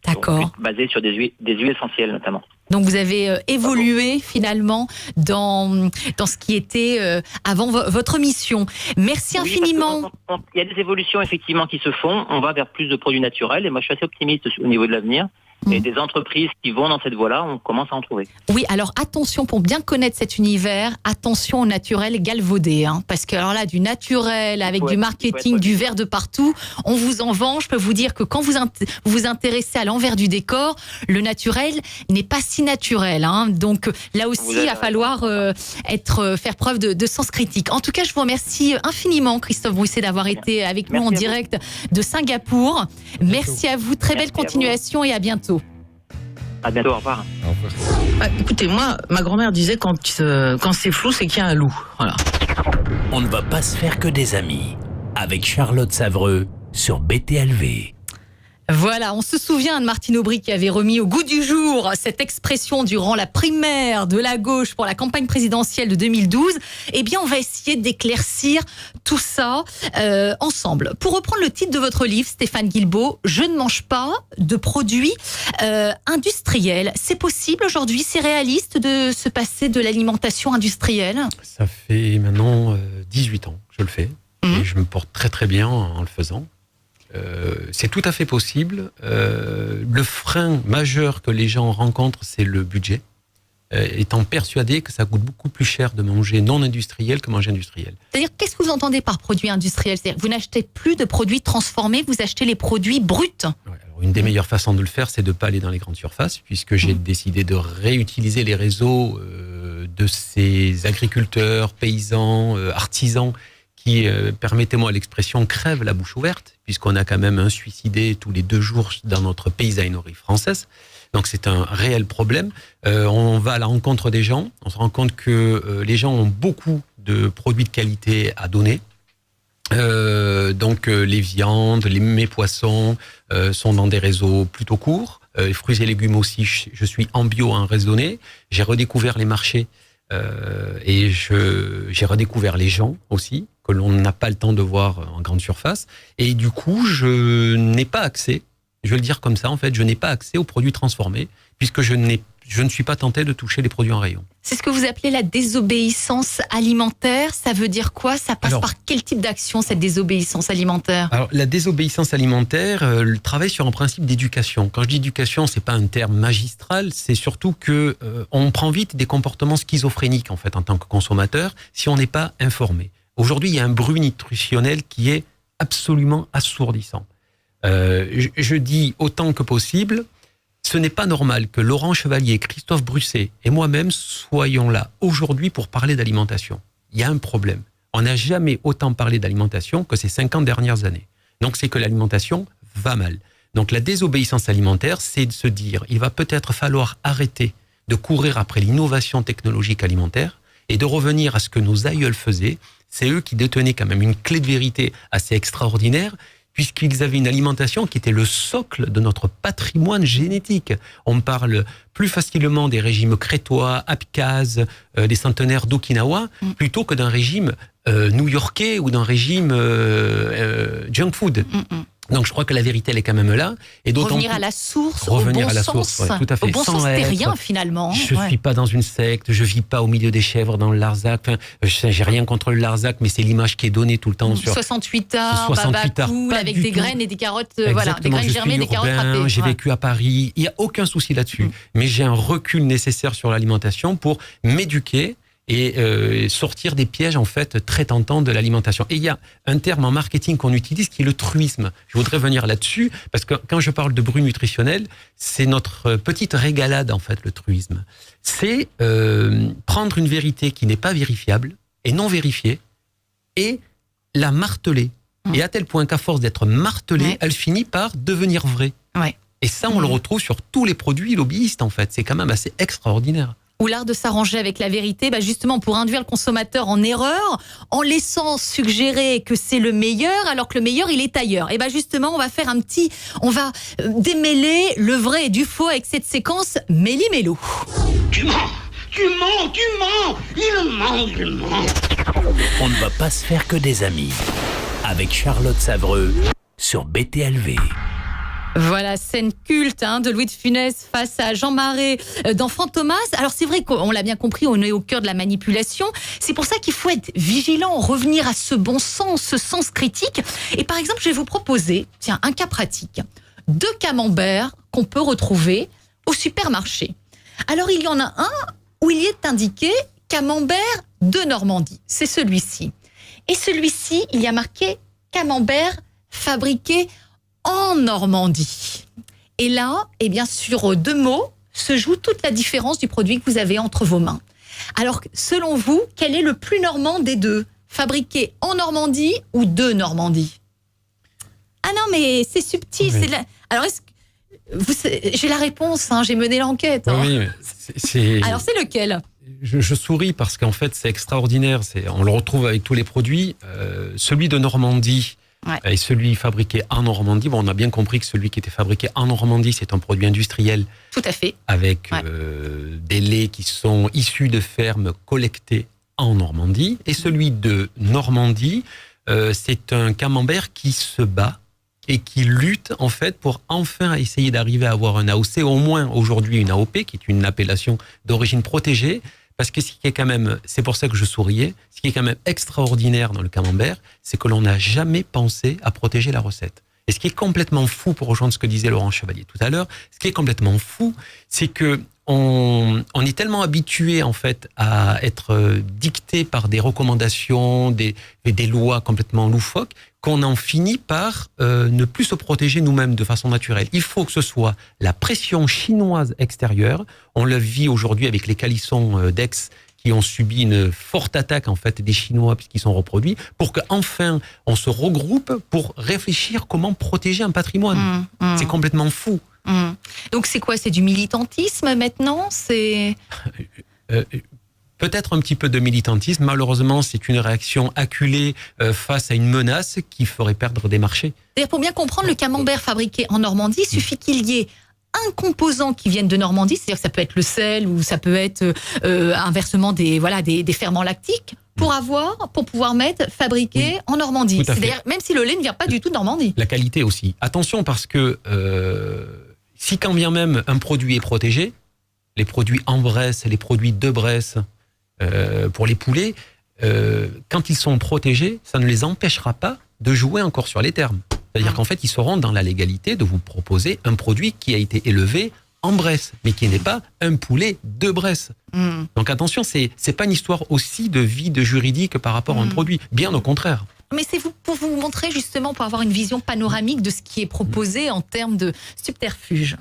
D'accord. Donc, basé sur des huiles essentielles notamment. Donc vous avez évolué finalement dans ce qui était avant votre mission. Merci infiniment. Il y a des évolutions effectivement qui se font. On va vers plus de produits naturels et moi je suis assez optimiste au niveau de l'avenir. Et des entreprises qui vont dans cette voie-là, on commence à en trouver. Oui, alors attention, pour bien connaître cet univers, attention au naturel galvaudé. Parce que alors là, du naturel, avec du marketing, du vert de partout, on vous en vend. Je peux vous dire que quand vous vous intéressez à l'envers du décor, le naturel n'est pas si naturel. Donc là aussi, il va falloir faire preuve de sens critique. En tout cas, je vous remercie infiniment, Christophe Brousset, d'avoir été avec nous en direct de Singapour. Merci à vous, très belle continuation et à bientôt. À bientôt, au revoir. Écoutez, moi, ma grand-mère disait quand c'est flou, c'est qu'il y a un loup. Voilà. On ne va pas se faire que des amis. Avec Charlotte Savreux sur BTLV. Voilà, on se souvient de Martine Aubry qui avait remis au goût du jour cette expression durant la primaire de la gauche pour la campagne présidentielle de 2012. Eh bien, on va essayer d'éclaircir tout ça ensemble. Pour reprendre le titre de votre livre, Stéphane Guilbault, « Je ne mange pas de produits industriels ». C'est possible aujourd'hui, c'est réaliste de se passer de l'alimentation industrielle ? Ça fait maintenant 18 ans que je le fais. Et je me porte très très bien en le faisant. C'est tout à fait possible. Le frein majeur que les gens rencontrent, c'est le budget, étant persuadé que ça coûte beaucoup plus cher de manger non industriel que manger industriel. C'est-à-dire, qu'est-ce que vous entendez par produit industriel ? C'est-à-dire, vous n'achetez plus de produits transformés, vous achetez les produits bruts. Ouais, alors une des meilleures façons de le faire, c'est de ne pas aller dans les grandes surfaces, puisque j'ai décidé de réutiliser les réseaux de ces agriculteurs, paysans, artisans, qui, permettez-moi l'expression, crèvent la bouche ouverte, puisqu'on a quand même un suicidé tous les 2 jours dans notre paysannerie française. Donc c'est un réel problème. On va à la rencontre des gens, on se rend compte que les gens ont beaucoup de produits de qualité à donner. Donc les viandes, mes poissons sont dans des réseaux plutôt courts. Les fruits et légumes aussi, je suis en bio en raisonné. J'ai redécouvert les marchés et j'ai redécouvert les gens aussi, que l'on n'a pas le temps de voir en grande surface. Et du coup, je n'ai pas accès, je vais le dire comme ça en fait, je n'ai pas accès aux produits transformés puisque je ne suis pas tenté de toucher les produits en rayon. C'est ce que vous appelez la désobéissance alimentaire. Ça veut dire quoi? Ça passe par quel type d'action, cette désobéissance alimentaire? Alors, la désobéissance alimentaire travaille sur un principe d'éducation. Quand je dis éducation, c'est pas un terme magistral, c'est surtout que on prend vite des comportements schizophréniques en fait en tant que consommateur si on n'est pas informé. Aujourd'hui, il y a un bruit nutritionnel qui est absolument assourdissant. Je dis autant que possible, ce n'est pas normal que Laurent Chevalier, Christophe Brusset et moi-même soyons là aujourd'hui pour parler d'alimentation. Il y a un problème. On n'a jamais autant parlé d'alimentation que ces 50 dernières années. Donc c'est que l'alimentation va mal. Donc la désobéissance alimentaire, c'est de se dire, il va peut-être falloir arrêter de courir après l'innovation technologique alimentaire et de revenir à ce que nos aïeuls faisaient. C'est eux qui détenaient quand même une clé de vérité assez extraordinaire, puisqu'ils avaient une alimentation qui était le socle de notre patrimoine génétique. On parle plus facilement des régimes crétois, abkhazes, des centenaires d'Okinawa, plutôt que d'un régime new-yorkais ou d'un régime junk food. Donc je crois que la vérité, elle est quand même là. Et revenir à la source, revenir à la source, tout à fait. Au bon sens terrien finalement. Je suis pas dans une secte, je vis pas au milieu des chèvres dans le Larzac. Enfin, j'ai rien contre le Larzac, mais c'est l'image qui est donnée tout le temps sur 68 arts, baba cool, avec des graines et des carottes, voilà, des graines germées, des carottes râpées. J'ai vécu à Paris, il y a aucun souci là-dessus. Mais j'ai un recul nécessaire sur l'alimentation pour m'éduquer et sortir des pièges en fait très tentants de l'alimentation. Et il y a un terme en marketing qu'on utilise qui est le truisme. Je voudrais venir là-dessus parce que quand je parle de bruit nutritionnel, c'est notre petite régalade en fait, le truisme. C'est prendre une vérité qui n'est pas vérifiable et non vérifiée et la marteler. Et à tel point qu'à force d'être martelée, elle finit par devenir vraie. Et ça, on le retrouve sur tous les produits lobbyistes en fait. C'est quand même assez extraordinaire. Ou l'art de s'arranger avec la vérité, justement pour induire le consommateur en erreur, en laissant suggérer que c'est le meilleur, alors que le meilleur, il est ailleurs. Et justement, on va démêler le vrai et du faux avec cette séquence Méli-Mélo. Tu mens, il ment. On ne va pas se faire que des amis. Avec Charlotte Savreux sur BTLV. Voilà, scène culte de Louis de Funès face à Jean Marais dans Fantomas. Alors c'est vrai qu'on l'a bien compris, on est au cœur de la manipulation. C'est pour ça qu'il faut être vigilant, revenir à ce bon sens, ce sens critique. Et par exemple, je vais vous proposer, un cas pratique. 2 camemberts qu'on peut retrouver au supermarché. Alors il y en a un où il y est indiqué camembert de Normandie. C'est celui-ci. Et celui-ci, il y a marqué camembert fabriqué en Normandie. Et là, sur 2 mots, se joue toute la différence du produit que vous avez entre vos mains. Alors, selon vous, quel est le plus normand des deux? Fabriqué en Normandie ou de Normandie? Ah non, mais c'est subtil. Oui. Alors, j'ai la réponse, j'ai mené l'enquête. Oui, alors, c'est lequel? Je souris parce qu'en fait, c'est extraordinaire. On le retrouve avec tous les produits. Celui de Normandie, et celui fabriqué en Normandie, on a bien compris que celui qui était fabriqué en Normandie, c'est un produit industriel. Tout à fait. Avec des laits qui sont issus de fermes collectées en Normandie. Et celui de Normandie, c'est un camembert qui se bat et qui lutte en fait pour enfin essayer d'arriver à avoir un AOC, au moins aujourd'hui une AOP, qui est une appellation d'origine protégée. Parce que ce qui est quand même, c'est pour ça que je souriais, ce qui est quand même extraordinaire dans le camembert, c'est que l'on n'a jamais pensé à protéger la recette. Et ce qui est complètement fou, pour rejoindre ce que disait Laurent Chevalier tout à l'heure, ce qui est complètement fou, c'est que on est tellement habitué en fait à être dicté par des recommandations, des lois complètement loufoques, qu'on en finit par ne plus se protéger nous-mêmes de façon naturelle. Il faut que ce soit la pression chinoise extérieure. On le vit aujourd'hui avec les calissons d'Aix qui ont subi une forte attaque en fait des Chinois puisqu'ils sont reproduits, pour qu'enfin on se regroupe pour réfléchir comment protéger un patrimoine. C'est complètement fou. Donc c'est quoi? C'est du militantisme maintenant? C'est Peut-être un petit peu de militantisme. Malheureusement, c'est une réaction acculée face à une menace qui ferait perdre des marchés. C'est-à-dire, pour bien comprendre, le camembert fabriqué en Normandie, il suffit qu'il y ait un composant qui vienne de Normandie, c'est-à-dire que ça peut être le sel ou ça peut être inversement des ferments lactiques, pour pouvoir mettre fabriqué en Normandie. Tout à fait. C'est-à-dire, même si le lait ne vient pas du tout de Normandie. La qualité aussi. Attention, parce que si quand bien même un produit est protégé, les produits en Bresse, les produits de Bresse, pour les poulets, quand ils sont protégés, ça ne les empêchera pas de jouer encore sur les termes. C'est-à-dire qu'en fait, ils seront dans la légalité de vous proposer un produit qui a été élevé en Bresse, mais qui n'est pas un poulet de Bresse. Donc attention, c'est pas une histoire aussi de vide juridique par rapport à un produit, bien au contraire. Mais c'est pour vous montrer justement, pour avoir une vision panoramique de ce qui est proposé en termes de subterfuge.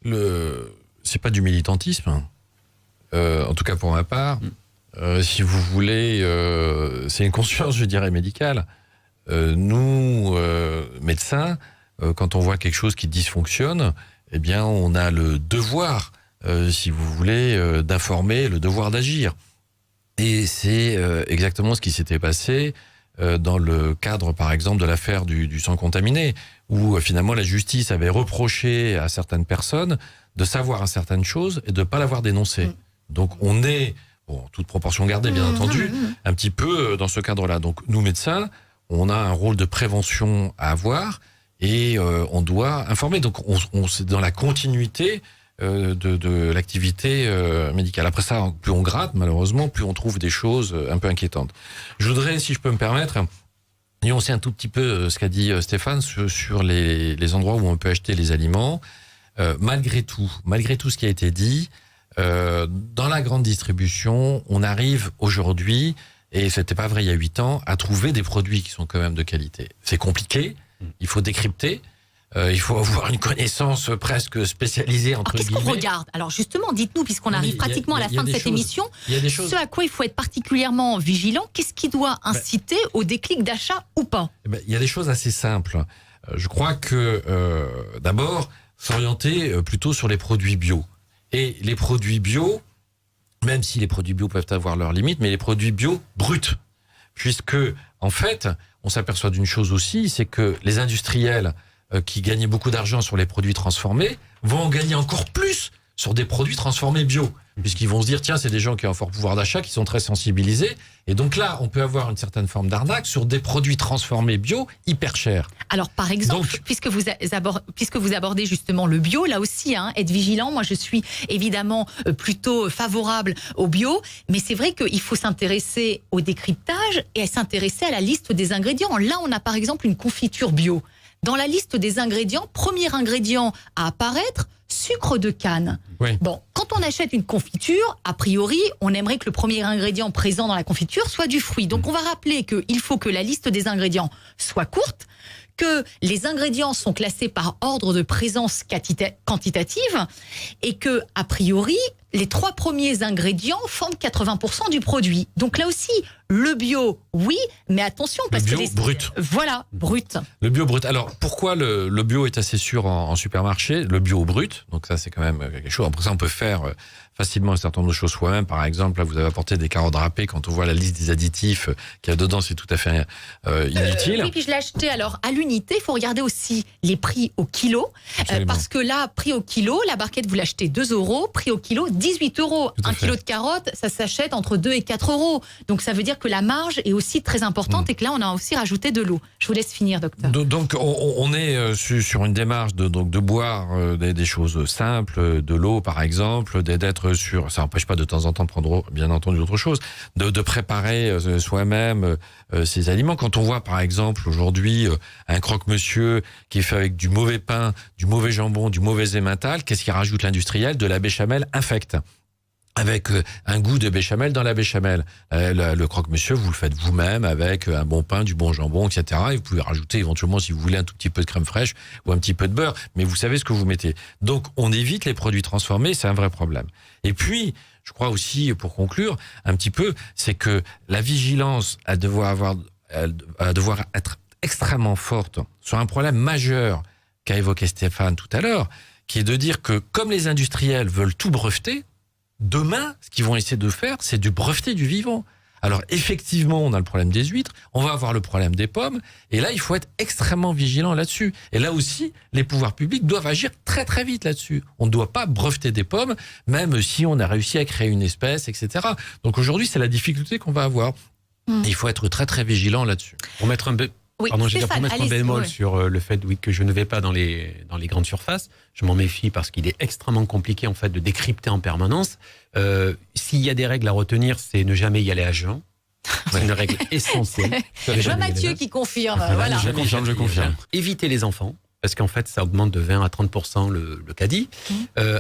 C'est pas du militantisme, en tout cas pour ma part. Si vous voulez, c'est une conscience, je dirais, médicale. Nous, médecins, quand on voit quelque chose qui dysfonctionne, eh bien, on a le devoir, si vous voulez, d'informer, le devoir d'agir. Et c'est exactement ce qui s'était passé dans le cadre, par exemple, de l'affaire du sang contaminé, où finalement la justice avait reproché à certaines personnes de savoir certaines choses et de ne pas l'avoir dénoncé. Donc on est, bon, toute proportion gardée bien entendu, un petit peu dans ce cadre-là. Donc nous médecins, on a un rôle de prévention à avoir et on doit informer. Donc c'est dans la continuité de l'activité médicale. Après ça, plus on gratte, malheureusement, plus on trouve des choses un peu inquiétantes. Je voudrais, si je peux me permettre, nuancer un tout petit peu ce qu'a dit Stéphane sur les endroits où on peut acheter les aliments. Malgré tout ce qui a été dit, dans la grande distribution, on arrive aujourd'hui, et c'était pas vrai il y a 8 ans, à trouver des produits qui sont quand même de qualité. C'est compliqué, il faut décrypter, il faut avoir une connaissance presque spécialisée entre guillemets. Qu'est-ce qu'on regarde? Alors justement, dites-nous, puisqu'on arrive pratiquement à la fin de cette émission, ce à quoi il faut être particulièrement vigilant, qu'est-ce qui doit inciter au déclic d'achat ou pas? Il y a des choses assez simples. Je crois que d'abord, s'orienter plutôt sur les produits bio. Et les produits bio, même si les produits bio peuvent avoir leurs limites, mais les produits bio bruts. Puisque, en fait, on s'aperçoit d'une chose aussi, c'est que les industriels qui gagnaient beaucoup d'argent sur les produits transformés vont en gagner encore plus sur des produits transformés bio. Puisqu'ils vont se dire, tiens, c'est des gens qui ont un fort pouvoir d'achat, qui sont très sensibilisés. Et donc là, on peut avoir une certaine forme d'arnaque sur des produits transformés bio hyper chers. Alors, par exemple, puisque vous abordez justement le bio, là aussi, être vigilant. Moi, je suis évidemment plutôt favorable au bio. Mais c'est vrai qu'il faut s'intéresser au décryptage et s'intéresser à la liste des ingrédients. Là, on a par exemple une confiture bio. Dans la liste des ingrédients, premier ingrédient à apparaître, sucre de canne. Oui. Bon, quand on achète une confiture, a priori, on aimerait que le premier ingrédient présent dans la confiture soit du fruit. Donc on va rappeler qu'il faut que la liste des ingrédients soit courte, que les ingrédients sont classés par ordre de présence quantitative et que, a priori, les 3 premiers ingrédients forment 80% du produit. Donc là aussi, le bio, oui, mais attention, parce le bio que brut. Voilà, brut. Le bio brut. Alors, pourquoi le bio est assez sûr en supermarché? Le bio brut, donc ça c'est quand même quelque chose. Après ça, on peut faire facilement un certain nombre de choses soi-même. Par exemple, là, vous avez apporté des carottes râpées. Quand on voit la liste des additifs qu'il y a dedans, c'est tout à fait inutile. Oui, puis je l'ai acheté alors à l'unité. Il faut regarder aussi les prix au kilo. Parce que là, prix au kilo, la barquette, vous l'achetez 2 €, prix au kilo, 18 €. Un kilo de carottes, ça s'achète entre 2 et 4 €. Donc ça veut dire que la marge est aussi très importante et que là, on a aussi rajouté de l'eau. Je vous laisse finir, docteur. Donc on est sur une démarche de boire des choses simples, de l'eau par exemple, d'être sur, ça n'empêche pas de temps en temps de prendre bien entendu d'autres choses, de préparer soi-même ces aliments. Quand on voit par exemple aujourd'hui un croque-monsieur qui est fait avec du mauvais pain, du mauvais jambon, du mauvais emmental, qu'est-ce qu'il rajoute l'industriel? De la béchamel infecte, avec un goût de béchamel dans la béchamel. Le croque-monsieur, vous le faites vous-même avec un bon pain, du bon jambon, etc. Et vous pouvez rajouter éventuellement, si vous voulez, un tout petit peu de crème fraîche ou un petit peu de beurre. Mais vous savez ce que vous mettez. Donc, on évite les produits transformés, c'est un vrai problème. Et puis, je crois aussi, pour conclure, un petit peu, c'est que la vigilance à devoir être extrêmement forte sur un problème majeur qu'a évoqué Stéphane tout à l'heure, qui est de dire que comme les industriels veulent tout breveter, demain, ce qu'ils vont essayer de faire, c'est de breveter du vivant. Alors effectivement, on a le problème des huîtres, on va avoir le problème des pommes, et là, il faut être extrêmement vigilant là-dessus. Et là aussi, les pouvoirs publics doivent agir très très vite là-dessus. On ne doit pas breveter des pommes, même si on a réussi à créer une espèce, etc. Donc aujourd'hui, c'est la difficulté qu'on va avoir. Il faut être très très vigilant là-dessus. Pour mettre un Oui, Pardon, Stéphane, pour mettre un bémol sur le fait que je ne vais pas dans les grandes surfaces, je m'en méfie parce qu'il est extrêmement compliqué en fait de décrypter en permanence. S'il y a des règles à retenir, c'est ne jamais y aller à jeun. C'est une règle essentielle. Jean-Mathieu qui confirme. Voilà. Je confirme. Éviter les enfants. Parce qu'en fait, ça augmente de 20 à 30% le caddie.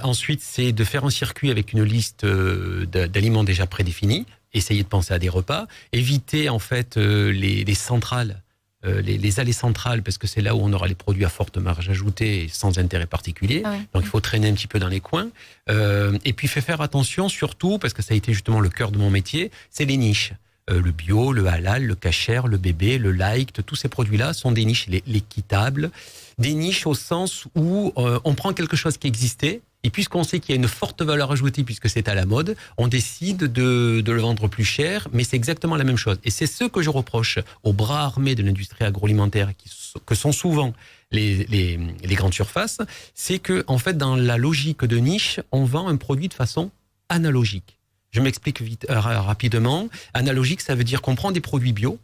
Ensuite, c'est de faire un circuit avec une liste d'aliments déjà prédéfinis. Essayer de penser à des repas. Éviter en fait les centrales. Les allées centrales, parce que c'est là où on aura les produits à forte marge ajoutée et sans intérêt particulier. Ah ouais. Donc il faut traîner un petit peu dans les coins. Et puis faire attention surtout, parce que ça a été justement le cœur de mon métier, c'est les niches. Le bio, le halal, le kasher, le bébé, le light, tous ces produits-là sont des niches, l'équitable. Des niches au sens où on prend quelque chose qui existait, et puisqu'on sait qu'il y a une forte valeur ajoutée, puisque c'est à la mode, on décide de le vendre plus cher, mais c'est exactement la même chose. Et c'est ce que je reproche aux bras armés de l'industrie agroalimentaire, que sont souvent les grandes surfaces, c'est que en fait, dans la logique de niche, on vend un produit de façon analogique. Je m'explique rapidement. Analogique, ça veut dire qu'on prend des produits bio,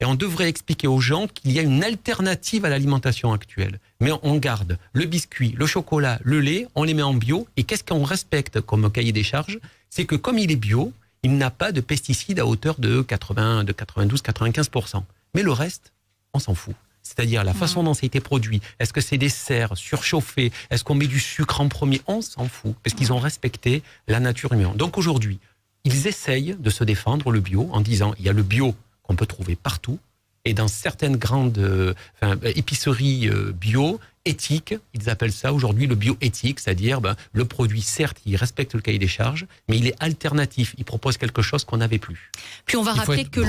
et on devrait expliquer aux gens qu'il y a une alternative à l'alimentation actuelle. Mais on garde le biscuit, le chocolat, le lait, on les met en bio. Et qu'est-ce qu'on respecte comme cahier des charges? C'est que comme il est bio, il n'a pas de pesticides à hauteur de 92-95%. Mais le reste, on s'en fout. C'est-à-dire la façon dont ça a été produit. Est-ce que c'est des serres surchauffées? Est-ce qu'on met du sucre en premier? On s'en fout. Parce qu'ils ont respecté la nature humaine. Donc aujourd'hui, ils essayent de se défendre le bio en disant il y a le bio qu'on peut trouver partout, et dans certaines grandes épiceries bio, éthiques, ils appellent ça aujourd'hui le bio éthique, c'est-à-dire le produit, certes, il respecte le cahier des charges, mais il est alternatif, il propose quelque chose qu'on n'avait plus. Puis on va rappeler que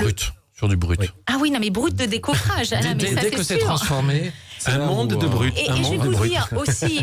sur du brut. Oui. Ah oui, non mais brut de décoffrage. Dès que c'est transformé, c'est un monde de brut. Et je vais vous dire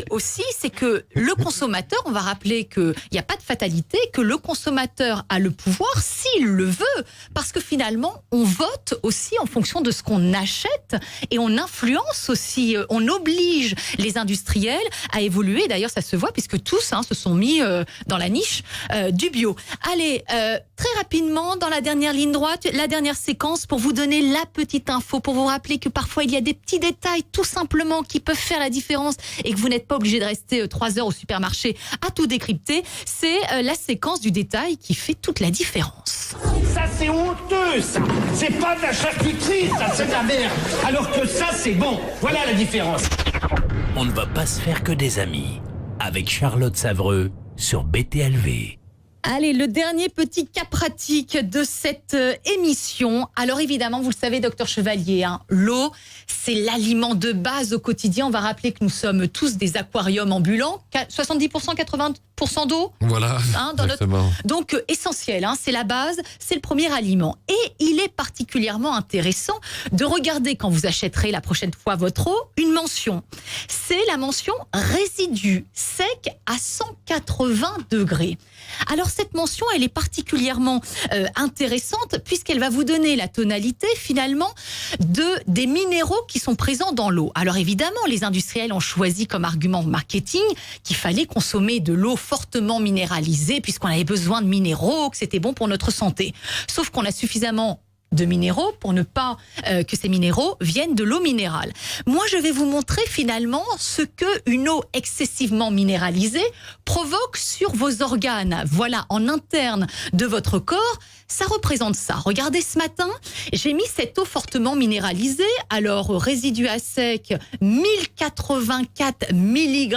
aussi, c'est que le consommateur, on va rappeler qu'il n'y a pas de fatalité, que le consommateur a le pouvoir s'il le veut, parce que finalement, on vote aussi en fonction de ce qu'on achète et on influence aussi, on oblige les industriels à évoluer. D'ailleurs, ça se voit puisque tous se sont mis dans la niche du bio. Allez, très rapidement, dans la dernière ligne droite, la dernière séquence pour vous donner la petite info, pour vous rappeler que parfois il y a des petits détails tout simplement qui peuvent faire la différence et que vous n'êtes pas obligé de rester 3 heures au supermarché à tout décrypter. C'est la séquence du détail qui fait toute la différence. Ça c'est honteux, ça. C'est pas de la charcuterie, ça c'est de la merde. Alors que ça c'est bon. Voilà la différence. On ne va pas se faire que des amis. Avec Charlotte Savreux sur BTLV. Allez, le dernier petit cas pratique de cette émission. Alors évidemment, vous le savez, docteur Chevalier, l'eau, c'est l'aliment de base au quotidien. On va rappeler que nous sommes tous des aquariums ambulants. 70%, 80% d'eau. Voilà, dans exactement. Donc essentiel, c'est la base, c'est le premier aliment. Et il est particulièrement intéressant de regarder quand vous achèterez la prochaine fois votre eau, une mention. C'est la mention résidu sec à 180 degrés. Alors cette mention, elle est particulièrement intéressante puisqu'elle va vous donner la tonalité finalement des minéraux qui sont présents dans l'eau. Alors évidemment, les industriels ont choisi comme argument marketing qu'il fallait consommer de l'eau fortement minéralisée puisqu'on avait besoin de minéraux, que c'était bon pour notre santé. Sauf qu'on a suffisamment de minéraux pour ne pas que ces minéraux viennent de l'eau minérale. Moi, je vais vous montrer finalement ce que une eau excessivement minéralisée provoque sur vos organes. Voilà, en interne de votre corps, ça représente ça. Regardez, ce matin, j'ai mis cette eau fortement minéralisée. Alors, résidu à sec, 1084 mg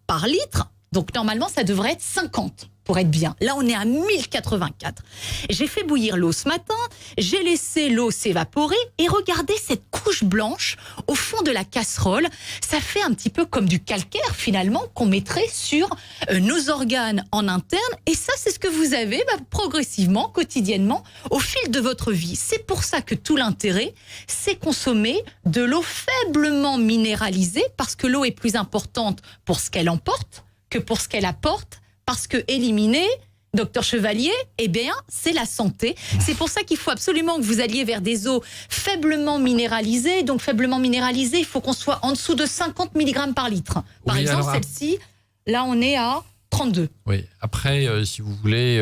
par litre. Donc, normalement, ça devrait être 50 pour être bien. Là, on est à 1084. J'ai fait bouillir l'eau ce matin, j'ai laissé l'eau s'évaporer et regardez cette couche blanche au fond de la casserole. Ça fait un petit peu comme du calcaire finalement qu'on mettrait sur nos organes en interne. Et ça, c'est ce que vous avez progressivement, quotidiennement, au fil de votre vie. C'est pour ça que tout l'intérêt, c'est consommer de l'eau faiblement minéralisée parce que l'eau est plus importante pour ce qu'elle emporte que pour ce qu'elle apporte. Parce que éliminer, Docteur Chevalier, eh bien, c'est la santé. C'est pour ça qu'il faut absolument que vous alliez vers des eaux faiblement minéralisées. Donc, faiblement minéralisées, il faut qu'on soit en dessous de 50 mg par litre. Par Oui, exemple, alors, celle-ci, là, on est à 32. Oui. Après, si vous voulez,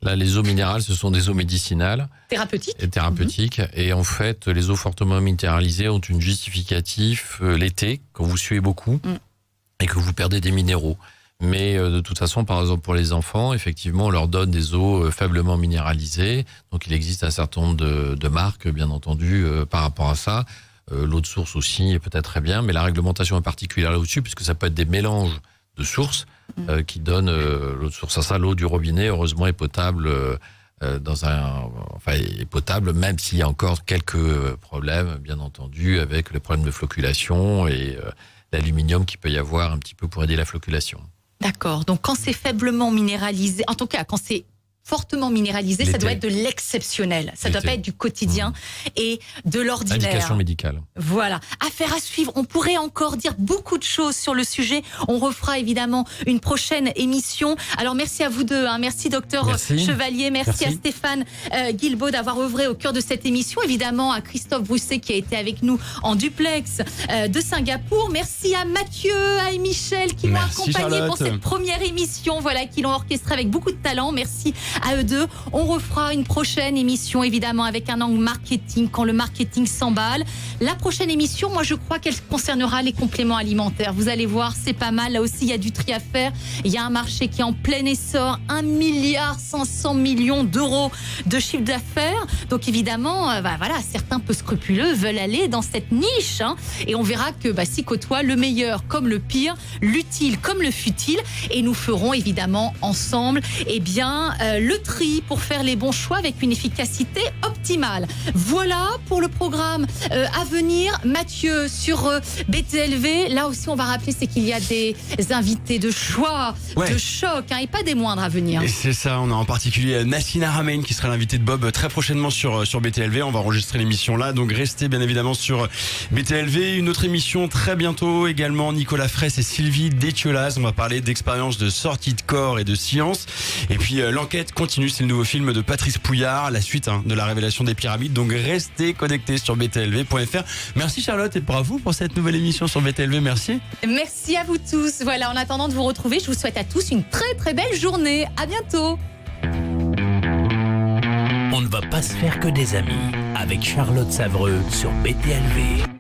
là, les eaux minérales, ce sont des eaux médicinales Thérapeutique. et thérapeutiques. Et en fait, les eaux fortement minéralisées ont une justificatif l'été, quand vous suez beaucoup et que vous perdez des minéraux. Mais de toute façon, par exemple, pour les enfants, effectivement, on leur donne des eaux faiblement minéralisées. Donc, il existe un certain nombre de marques, bien entendu, par rapport à ça. L'eau de source aussi est peut-être très bien, mais la réglementation est particulière là-dessus, puisque ça peut être des mélanges de sources qui donnent l'eau de source. Ça, l'eau du robinet, heureusement, est potable est potable, même s'il y a encore quelques problèmes, bien entendu, avec le problème de floculation et l'aluminium qu'il peut y avoir un petit peu pour aider la floculation. D'accord. Donc, quand c'est faiblement minéralisé, en tout cas, quand c'est fortement minéralisé, ça doit être de l'exceptionnel. Ça doit pas être du quotidien et de l'ordinaire. Indication médicale. Voilà. Affaire à suivre. On pourrait encore dire beaucoup de choses sur le sujet. On refera évidemment une prochaine émission. Alors, merci à vous deux. Merci, docteur Chevalier. Merci à Stéphane Guilbaud d'avoir œuvré au cœur de cette émission. Évidemment, à Christophe Brousset qui a été avec nous en duplex de Singapour. Merci à Mathieu, à Michel qui m'ont accompagné pour cette première émission. Voilà, qui l'ont orchestré avec beaucoup de talent. Merci à eux deux. On refera une prochaine émission, évidemment, avec un angle marketing, quand le marketing s'emballe. La prochaine émission, moi, je crois qu'elle concernera les compléments alimentaires. Vous allez voir, c'est pas mal. Là aussi, il y a du tri à faire. Il y a un marché qui est en plein essor. 1,5 milliard d'euros de chiffre d'affaires. Donc, évidemment, certains peu scrupuleux veulent aller dans cette niche. Et on verra que s'y côtoie le meilleur comme le pire, l'utile comme le futile. Et nous ferons, évidemment, ensemble, le tri pour faire les bons choix avec une efficacité optimale. Voilà pour le programme à venir. Mathieu, sur BTLV, là aussi on va rappeler, c'est qu'il y a des invités de choix, de choc, et pas des moindres à venir. Et c'est ça, on a en particulier Nassina Ramein qui sera l'invité de Bob très prochainement sur BTLV. On va enregistrer l'émission là, donc restez bien évidemment sur BTLV. Une autre émission très bientôt également, Nicolas Fraisse et Sylvie Détiolaz. On va parler d'expériences de sortie de corps et de science. Et puis l'enquête continue, c'est le nouveau film de Patrice Pouillard, la suite de la révélation des pyramides. Donc restez connectés sur btlv.fr. Merci Charlotte et bravo pour cette nouvelle émission sur BTLV. Merci. Merci à vous tous. Voilà, en attendant de vous retrouver, je vous souhaite à tous une très très belle journée. À bientôt. On ne va pas se faire que des amis avec Charlotte Savreux sur BTLV.